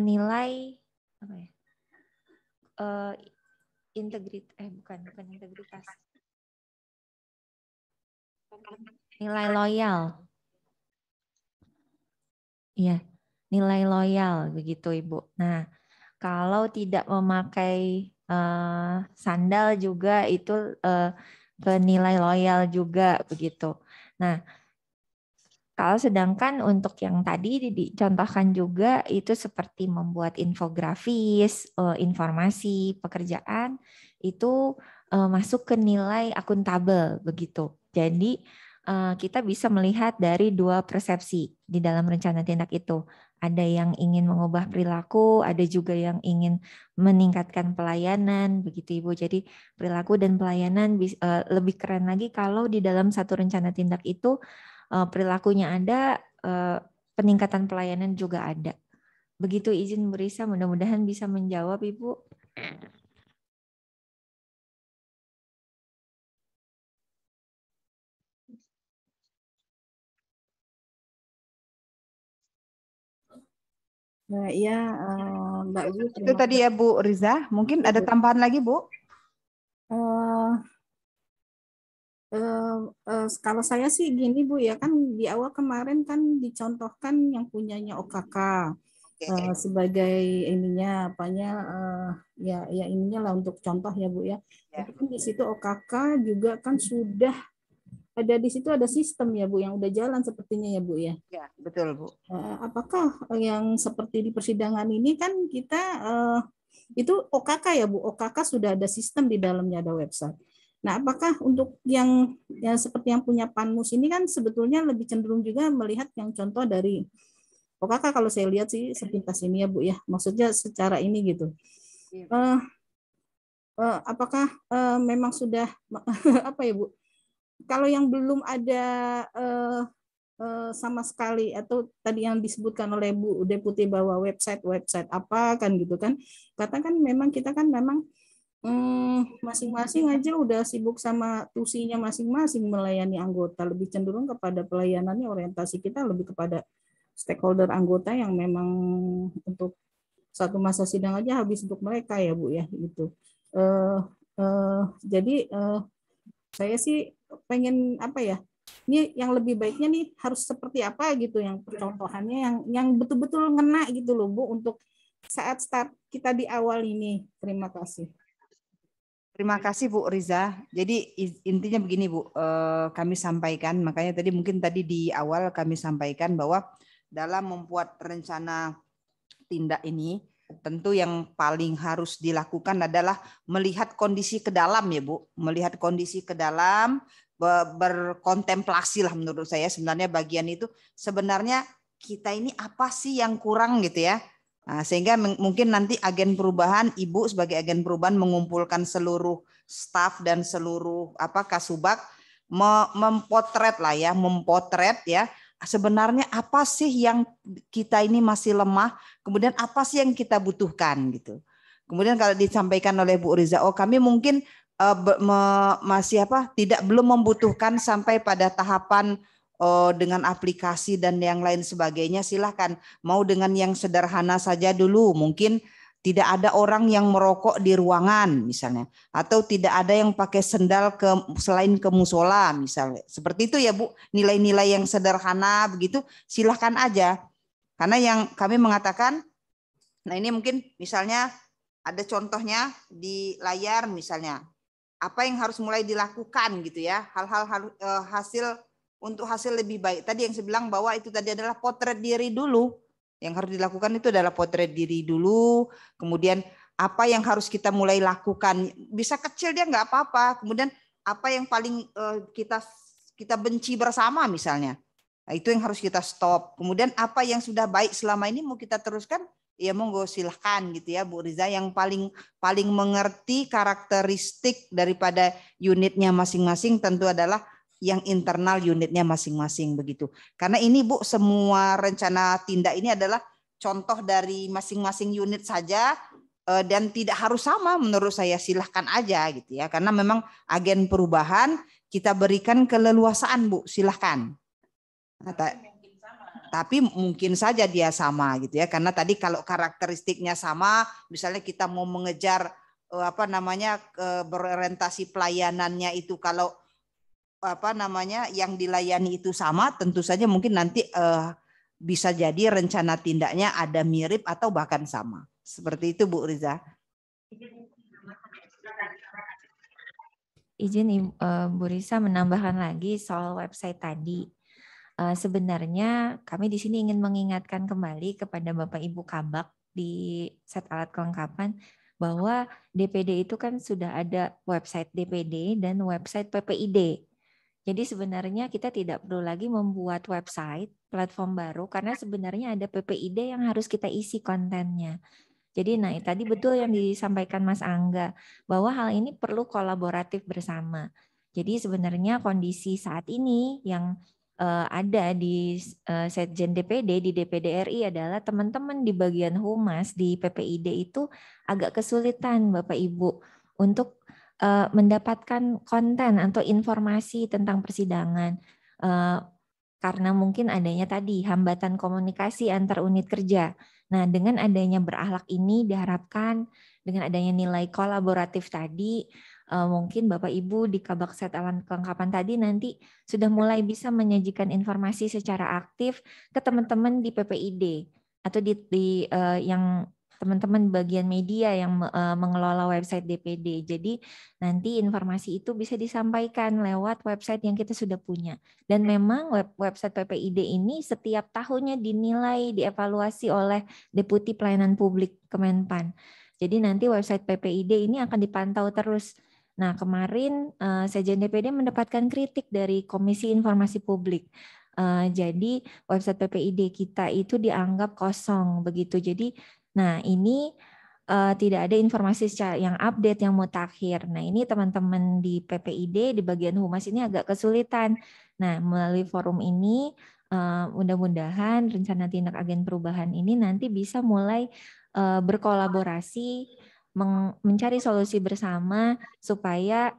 nilai apa ya? Integritas bukan integritas. Nilai loyal. Iya, nilai loyal begitu Ibu. Nah, kalau tidak memakai sandal juga itu ke nilai loyal juga begitu. Nah, kalau sedangkan untuk yang tadi dicontohkan juga itu seperti membuat infografis, informasi pekerjaan itu masuk ke nilai akuntabel begitu. Jadi kita bisa melihat dari 2 persepsi di dalam rencana tindak itu. Ada yang ingin mengubah perilaku, ada juga yang ingin meningkatkan pelayanan, begitu Ibu. Jadi perilaku dan pelayanan lebih keren lagi kalau di dalam satu rencana tindak itu perilakunya ada, peningkatan pelayanan juga ada. Begitu izin Bu Risa, mudah-mudahan bisa menjawab Ibu. Nah, iya, Mbak Bu. Itu tadi ya Bu Riza. Mungkin ada tambahan lagi Bu? Kalau saya sih gini Bu ya, kan di awal kemarin kan dicontohkan yang punyanya OKK sebagai ininya apanya ya ininya lah untuk contoh ya Bu ya. Tapi kan di situ OKK juga kan sudah ada di situ ada sistem ya Bu yang udah jalan sepertinya ya Bu ya. Ya, betul Bu. Apakah yang seperti di persidangan ini kan kita itu OKK ya Bu, OKK sudah ada sistem di dalamnya, ada website. Nah, apakah untuk yang seperti yang punya Panmus ini kan sebetulnya lebih cenderung juga melihat yang contoh dari OKK kalau saya lihat sih sepintas ini ya Bu ya, maksudnya secara ini gitu. Apakah memang sudah apa ya Bu? Kalau yang belum ada sama sekali atau tadi yang disebutkan oleh Bu Deputi bahwa website apa kan gitu kan, katakan memang kita kan memang masing-masing aja udah sibuk sama tusinya masing-masing melayani anggota, lebih cenderung kepada pelayanannya, orientasi kita lebih kepada stakeholder anggota yang memang untuk satu masa sidang aja habis untuk mereka ya Bu ya gitu. Jadi saya sih pengen apa ya, ini yang lebih baiknya nih harus seperti apa gitu, yang percontohannya yang betul-betul ngena gitu loh Bu untuk saat start kita di awal ini. Terima kasih. Terima kasih Bu Riza. Jadi intinya begini Bu, kami sampaikan, makanya tadi di awal kami sampaikan bahwa dalam membuat rencana tindak ini, tentu yang paling harus dilakukan adalah melihat kondisi ke dalam ya Bu, melihat kondisi ke dalam, berkontemplasi lah menurut saya sebenarnya bagian itu sebenarnya kita ini apa sih yang kurang gitu ya. Nah, sehingga mungkin nanti agen perubahan, Ibu sebagai agen perubahan mengumpulkan seluruh staf dan seluruh kasubag mempotret ya sebenarnya apa sih yang kita ini masih lemah, kemudian apa sih yang kita butuhkan gitu. Kemudian kalau disampaikan oleh Bu Riza, kami mungkin belum membutuhkan sampai pada tahapan dengan aplikasi dan yang lain sebagainya, silahkan mau dengan yang sederhana saja dulu, mungkin tidak ada orang yang merokok di ruangan misalnya, atau tidak ada yang pakai sendal selain ke musola misalnya, seperti itu ya Bu, nilai-nilai yang sederhana begitu silahkan aja, karena yang kami mengatakan, nah ini mungkin misalnya ada contohnya di layar misalnya, apa yang harus mulai dilakukan gitu ya, hal-hal hasil lebih baik. Tadi yang saya bilang bahwa itu tadi adalah potret diri dulu. Yang harus dilakukan itu adalah potret diri dulu. Kemudian apa yang harus kita mulai lakukan. Bisa kecil dia nggak apa-apa. Kemudian apa yang paling kita benci bersama misalnya. Nah, itu yang harus kita stop. Kemudian apa yang sudah baik selama ini mau kita teruskan, ya monggo silahkan gitu ya Bu Riza. Yang paling mengerti karakteristik daripada unitnya masing-masing tentu adalah yang internal unitnya masing-masing begitu. Karena ini Bu, semua rencana tindak ini adalah contoh dari masing-masing unit saja dan tidak harus sama menurut saya, silahkan aja gitu ya. Karena memang agen perubahan kita berikan keleluasaan Bu, silahkan. Tapi mungkin saja dia sama gitu ya. Karena tadi kalau karakteristiknya sama, misalnya kita mau mengejar berorientasi pelayanannya itu kalau yang dilayani itu sama, tentu saja mungkin nanti bisa jadi rencana tindaknya ada mirip atau bahkan sama. Seperti itu Bu Riza. Izin Bu Risa menambahkan lagi soal website tadi. Sebenarnya kami di sini ingin mengingatkan kembali kepada Bapak Ibu Kabak di set alat kelengkapan bahwa DPD itu kan sudah ada website DPD dan website PPID. Jadi sebenarnya kita tidak perlu lagi membuat website platform baru karena sebenarnya ada PPID yang harus kita isi kontennya. Jadi tadi betul yang disampaikan Mas Angga bahwa hal ini perlu kolaboratif bersama. Jadi sebenarnya kondisi saat ini yang ada di Setjen DPD di DPD RI adalah teman-teman di bagian humas di PPID itu agak kesulitan Bapak Ibu untuk mendapatkan konten atau informasi tentang persidangan karena mungkin adanya tadi hambatan komunikasi antar unit kerja. Nah, dengan adanya berakhlak ini diharapkan dengan adanya nilai kolaboratif tadi mungkin Bapak Ibu di Kabak Set Alat Kelengkapan tadi nanti sudah mulai bisa menyajikan informasi secara aktif ke teman-teman di PPID atau di yang teman-teman bagian media yang mengelola website DPD. Jadi nanti informasi itu bisa disampaikan lewat website yang kita sudah punya. Dan memang website PPID ini setiap tahunnya dinilai, dievaluasi oleh Deputi Pelayanan Publik Kemenpan. Jadi nanti website PPID ini akan dipantau terus. Nah, kemarin Sekjen DPD mendapatkan kritik dari Komisi Informasi Publik. Jadi website PPID kita itu dianggap kosong begitu. Jadi, nah ini tidak ada informasi secara yang update, yang mutakhir. Nah ini teman-teman di PPID di bagian humas ini agak kesulitan. Nah melalui forum ini mudah-mudahan rencana tindak agen perubahan ini nanti bisa mulai berkolaborasi, mencari solusi bersama supaya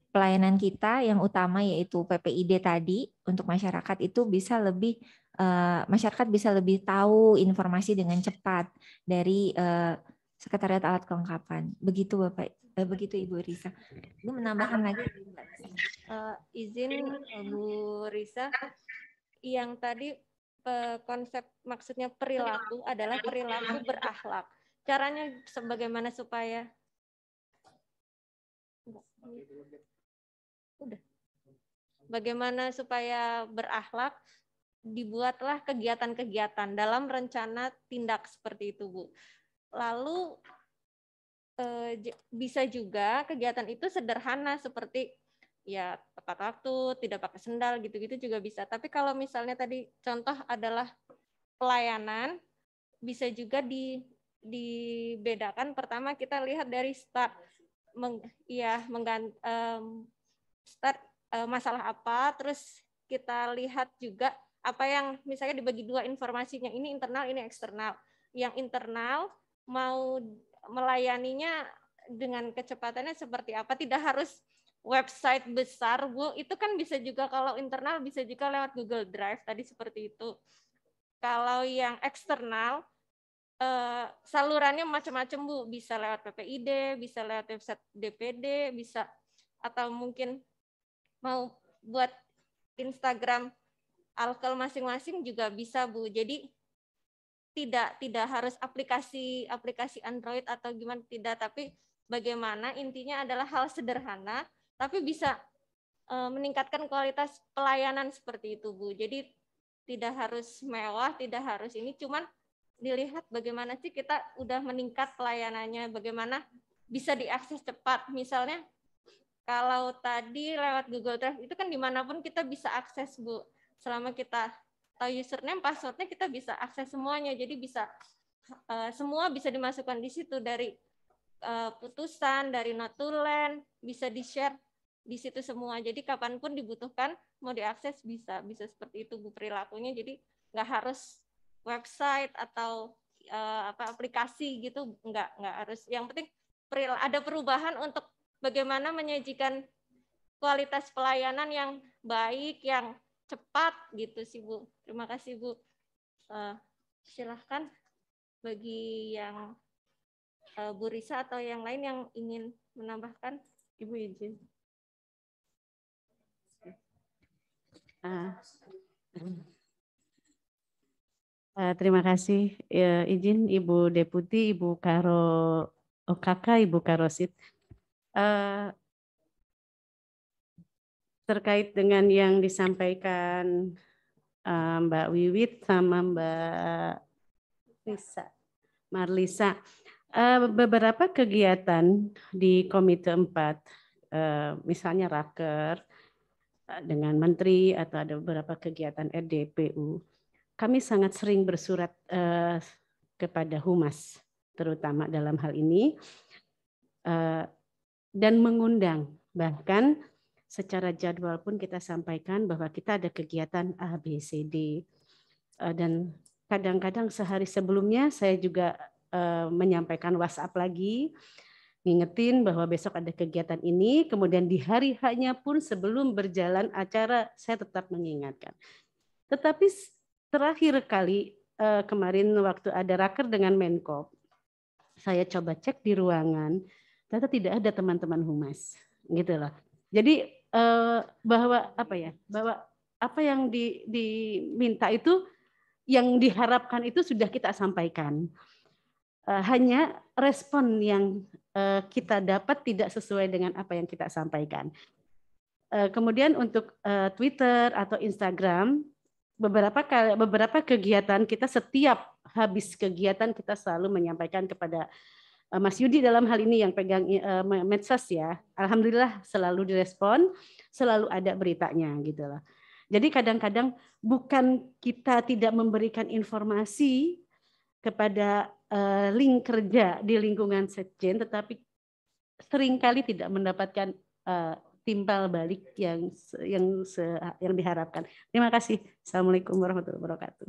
pelayanan kita yang utama yaitu PPID tadi untuk masyarakat itu bisa lebih masyarakat bisa lebih tahu informasi dengan cepat dari Sekretariat Alat Kelengkapan. Begitu Bapak, begitu Ibu Risa. Ini menambahkan lagi izin Bu Risa, yang tadi konsep maksudnya perilaku adalah perilaku berakhlak. Caranya sebagaimana supaya bagaimana supaya berakhlak, dibuatlah kegiatan-kegiatan dalam rencana tindak seperti itu, Bu. Lalu bisa juga kegiatan itu sederhana seperti ya tepat waktu, tidak pakai sendal, gitu-gitu juga bisa. Tapi kalau misalnya tadi contoh adalah pelayanan, bisa juga dibedakan. Pertama kita lihat dari start, start masalah apa, terus kita lihat juga apa yang misalnya dibagi dua informasinya, ini internal, ini eksternal. Yang internal mau melayaninya dengan kecepatannya seperti apa, tidak harus website besar, Bu. Itu kan bisa juga kalau internal bisa juga lewat Google Drive tadi seperti itu. Kalau yang eksternal salurannya macam-macam, Bu. Bisa lewat PPID, bisa lewat website DPD, bisa atau mungkin mau buat Instagram Alkel masing-masing juga bisa, Bu. Jadi tidak harus aplikasi Android atau gimana, tidak, tapi bagaimana intinya adalah hal sederhana tapi bisa meningkatkan kualitas pelayanan seperti itu, Bu. Jadi tidak harus mewah, tidak harus ini, cuman dilihat bagaimana sih kita udah meningkat pelayanannya, bagaimana bisa diakses cepat. Misalnya kalau tadi lewat Google Drive itu kan dimanapun kita bisa akses, Bu. Selama kita tahu username, passwordnya kita bisa akses semuanya. Jadi bisa semua bisa dimasukkan di situ, dari putusan, dari notulen, bisa di-share di situ semua. Jadi kapanpun dibutuhkan mau diakses bisa seperti itu, Bu, perilakunya. Jadi nggak harus website atau aplikasi gitu, nggak harus. Yang penting ada perubahan untuk bagaimana menyajikan kualitas pelayanan yang baik, yang cepat gitu sih, Bu. Terima kasih, Bu. Silahkan bagi yang Bu Risa atau yang lain yang ingin menambahkan. Ibu izin. Terima kasih. Izin Ibu Deputi, Ibu Karo Kakak, Ibu Karosit. Terkait dengan yang disampaikan Mbak Wiwit sama Mbak Marlisa, beberapa kegiatan di Komite 4, misalnya raker dengan Menteri atau ada beberapa kegiatan RDPU, kami sangat sering bersurat kepada Humas, terutama dalam hal ini, dan mengundang, bahkan secara jadwal pun kita sampaikan bahwa kita ada kegiatan A, B, C, D. Dan kadang-kadang sehari sebelumnya saya juga menyampaikan WhatsApp lagi, ngingetin bahwa besok ada kegiatan ini, kemudian di hari hanya pun sebelum berjalan acara saya tetap mengingatkan. Tetapi terakhir kali kemarin waktu ada raker dengan Menko, saya coba cek di ruangan, ternyata tidak ada teman-teman Humas, gitu loh. Jadi bahwa apa yang diminta itu, yang diharapkan itu sudah kita sampaikan. hanya respon yang kita dapat tidak sesuai dengan apa yang kita sampaikan. Kemudian untuk Twitter atau Instagram, beberapa kegiatan kita setiap habis kegiatan kita selalu menyampaikan kepada Mas Yudi dalam hal ini yang pegang medsos ya. Alhamdulillah selalu direspon, selalu ada beritanya gitu loh. Jadi kadang-kadang bukan kita tidak memberikan informasi kepada link kerja di lingkungan Sekjen, tetapi seringkali tidak mendapatkan timbal balik yang diharapkan. Terima kasih. Assalamualaikum warahmatullahi wabarakatuh.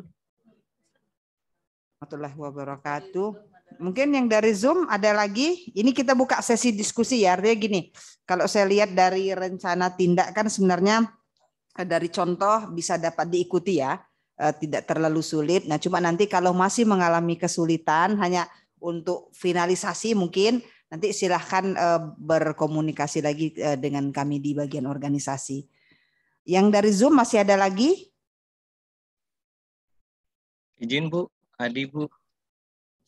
Warahmatullahi wabarakatuh. Mungkin yang dari Zoom ada lagi. Ini kita buka sesi diskusi ya. Artinya gini, kalau saya lihat dari rencana tindak kan sebenarnya dari contoh bisa dapat diikuti ya. Tidak terlalu sulit. Nah, cuma nanti kalau masih mengalami kesulitan hanya untuk finalisasi mungkin nanti silahkan berkomunikasi lagi dengan kami di bagian organisasi. Yang dari Zoom masih ada lagi? Izin Bu, Adi Bu.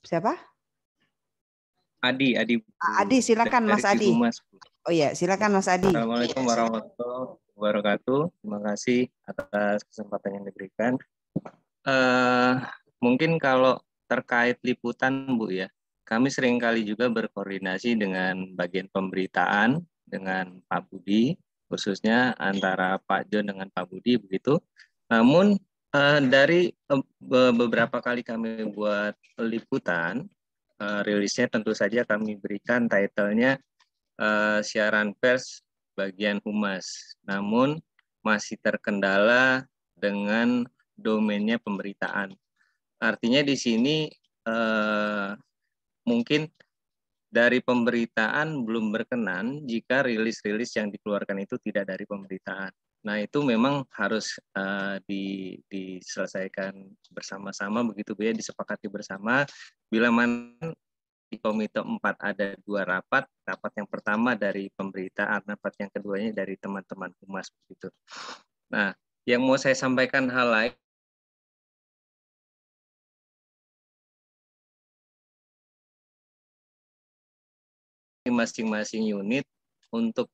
Siapa? Adi. Adi, silakan Mas Adi. Humas. Oh iya, silakan Mas Adi. Assalamualaikum warahmatullahi wabarakatuh. Terima kasih atas kesempatan yang diberikan. Mungkin kalau terkait liputan Bu ya, kami seringkali juga berkoordinasi dengan bagian pemberitaan dengan Pak Budi, khususnya antara Pak John dengan Pak Budi begitu. Namun dari beberapa kali kami buat liputan, rilisnya tentu saja kami berikan title-nya siaran pers bagian humas. Namun masih terkendala dengan domainnya pemberitaan. Artinya di sini mungkin dari pemberitaan belum berkenan jika rilis-rilis yang dikeluarkan itu tidak dari pemberitaan. Nah itu memang harus diselesaikan bersama-sama begitu Bu ya, disepakati bersama. Bila mana di Komite 4 ada 2 rapat yang pertama dari pemberitaan, rapat yang keduanya dari teman-teman humas begitu. Nah yang mau saya sampaikan hal lain, masing-masing unit untuk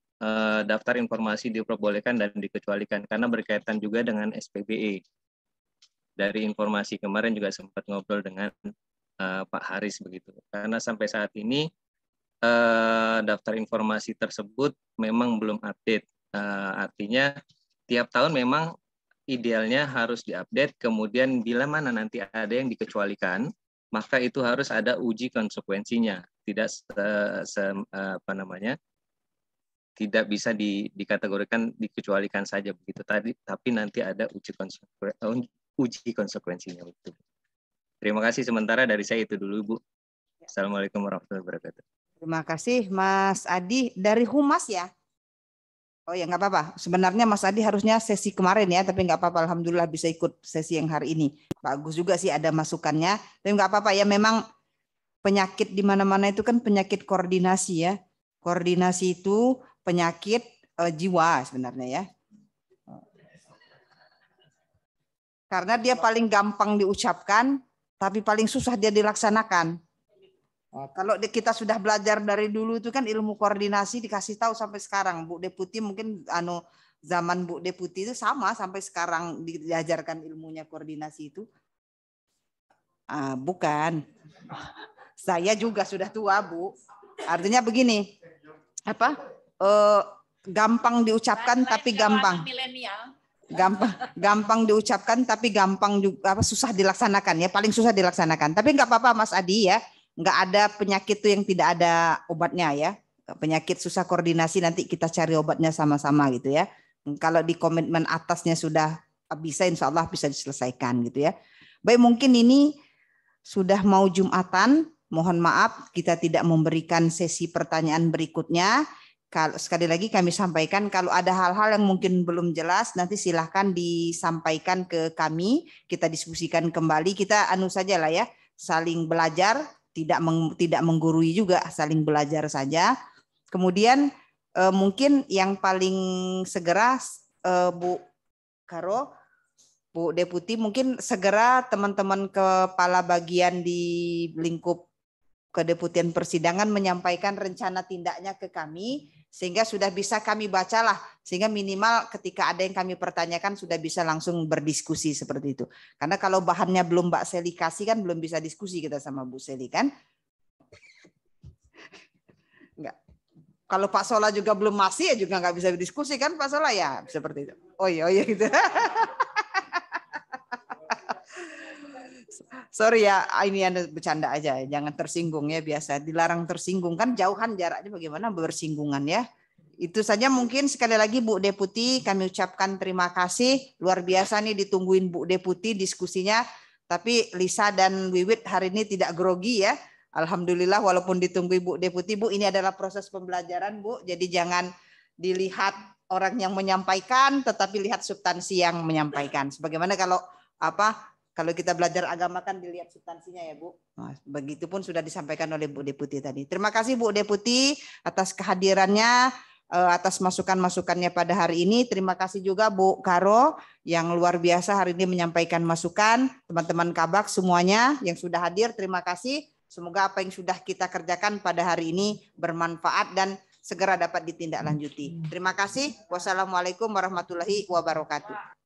daftar informasi diperbolehkan dan dikecualikan karena berkaitan juga dengan SPBE. Dari informasi kemarin juga sempat ngobrol dengan Pak Haris begitu. Karena sampai saat ini daftar informasi tersebut memang belum update. Artinya tiap tahun memang idealnya harus diupdate. Kemudian bila mana nanti ada yang dikecualikan, maka itu harus ada uji konsekuensinya. Tidak tidak bisa dikategorikan dikecualikan saja begitu tadi, tapi nanti ada uji konsekuensinya. Terima kasih, sementara dari saya itu dulu Bu. Assalamualaikum warahmatullahi wabarakatuh. Terima kasih Mas Adi. Dari Humas ya? Oh ya nggak apa-apa. Sebenarnya Mas Adi harusnya sesi kemarin ya, tapi nggak apa-apa. Alhamdulillah bisa ikut sesi yang hari ini. Bagus juga sih ada masukannya. Tapi nggak apa-apa ya, memang penyakit di mana-mana itu kan penyakit koordinasi ya. Koordinasi itu penyakit jiwa sebenarnya ya. Karena dia paling gampang diucapkan, tapi paling susah dia dilaksanakan. Kalau kita sudah belajar dari dulu itu kan ilmu koordinasi dikasih tahu sampai sekarang. Bu Deputi mungkin zaman Bu Deputi itu sama sampai sekarang diajarkan ilmunya koordinasi itu. Bukan. Saya juga sudah tua Bu. Artinya begini. Gampang diucapkan tapi gampang. Gampang diucapkan tapi gampang juga susah dilaksanakan ya, paling susah dilaksanakan. Tapi nggak apa-apa Mas Adi ya. Nggak ada penyakit tuh yang tidak ada obatnya ya. Penyakit susah koordinasi nanti kita cari obatnya sama-sama gitu ya. Kalau di komitmen atasnya sudah bisa, insya Allah bisa diselesaikan gitu ya. Baik, mungkin ini sudah mau Jumatan. Mohon maaf kita tidak memberikan sesi pertanyaan berikutnya. Sekali lagi kami sampaikan kalau ada hal-hal yang mungkin belum jelas nanti silahkan disampaikan ke kami. Kita diskusikan kembali. Kita saja lah ya, saling belajar. Tidak menggurui juga, saling belajar saja. Kemudian mungkin yang paling segera Bu Karo, Bu Deputi, mungkin segera teman-teman kepala bagian di lingkup Kedeputian Persidangan menyampaikan rencana tindaknya ke kami, sehingga sudah bisa kami bacalah, sehingga minimal ketika ada yang kami pertanyakan sudah bisa langsung berdiskusi seperti itu. Karena kalau bahannya belum Mbak Seli kasih kan belum bisa diskusi kita sama Bu Seli kan. Enggak. Kalau Pak Sola juga belum masih ya juga nggak bisa berdiskusi kan Pak Sola ya, seperti itu. Oh iya gitu. Sorry ya, ini Anda bercanda aja, jangan tersinggung ya, biasa dilarang tersinggung kan, jauhan jaraknya bagaimana bersinggungan ya. Itu saja mungkin. Sekali lagi Bu Deputi kami ucapkan terima kasih, luar biasa nih ditungguin Bu Deputi diskusinya, tapi Lisa dan Wiwit hari ini tidak grogi ya. Alhamdulillah walaupun ditunggu Bu Deputi. Bu, ini adalah proses pembelajaran Bu, jadi jangan dilihat orang yang menyampaikan, tetapi lihat substansi yang menyampaikan. Sebagaimana kalau kita belajar agama kan dilihat substansinya ya Bu. Nah, begitupun sudah disampaikan oleh Bu Deputi tadi. Terima kasih Bu Deputi atas kehadirannya, atas masukan-masukannya pada hari ini. Terima kasih juga Bu Karo yang luar biasa hari ini menyampaikan masukan. Teman-teman Kabak semuanya yang sudah hadir, terima kasih. Semoga apa yang sudah kita kerjakan pada hari ini bermanfaat dan segera dapat ditindaklanjuti. Terima kasih. Wassalamualaikum warahmatullahi wabarakatuh.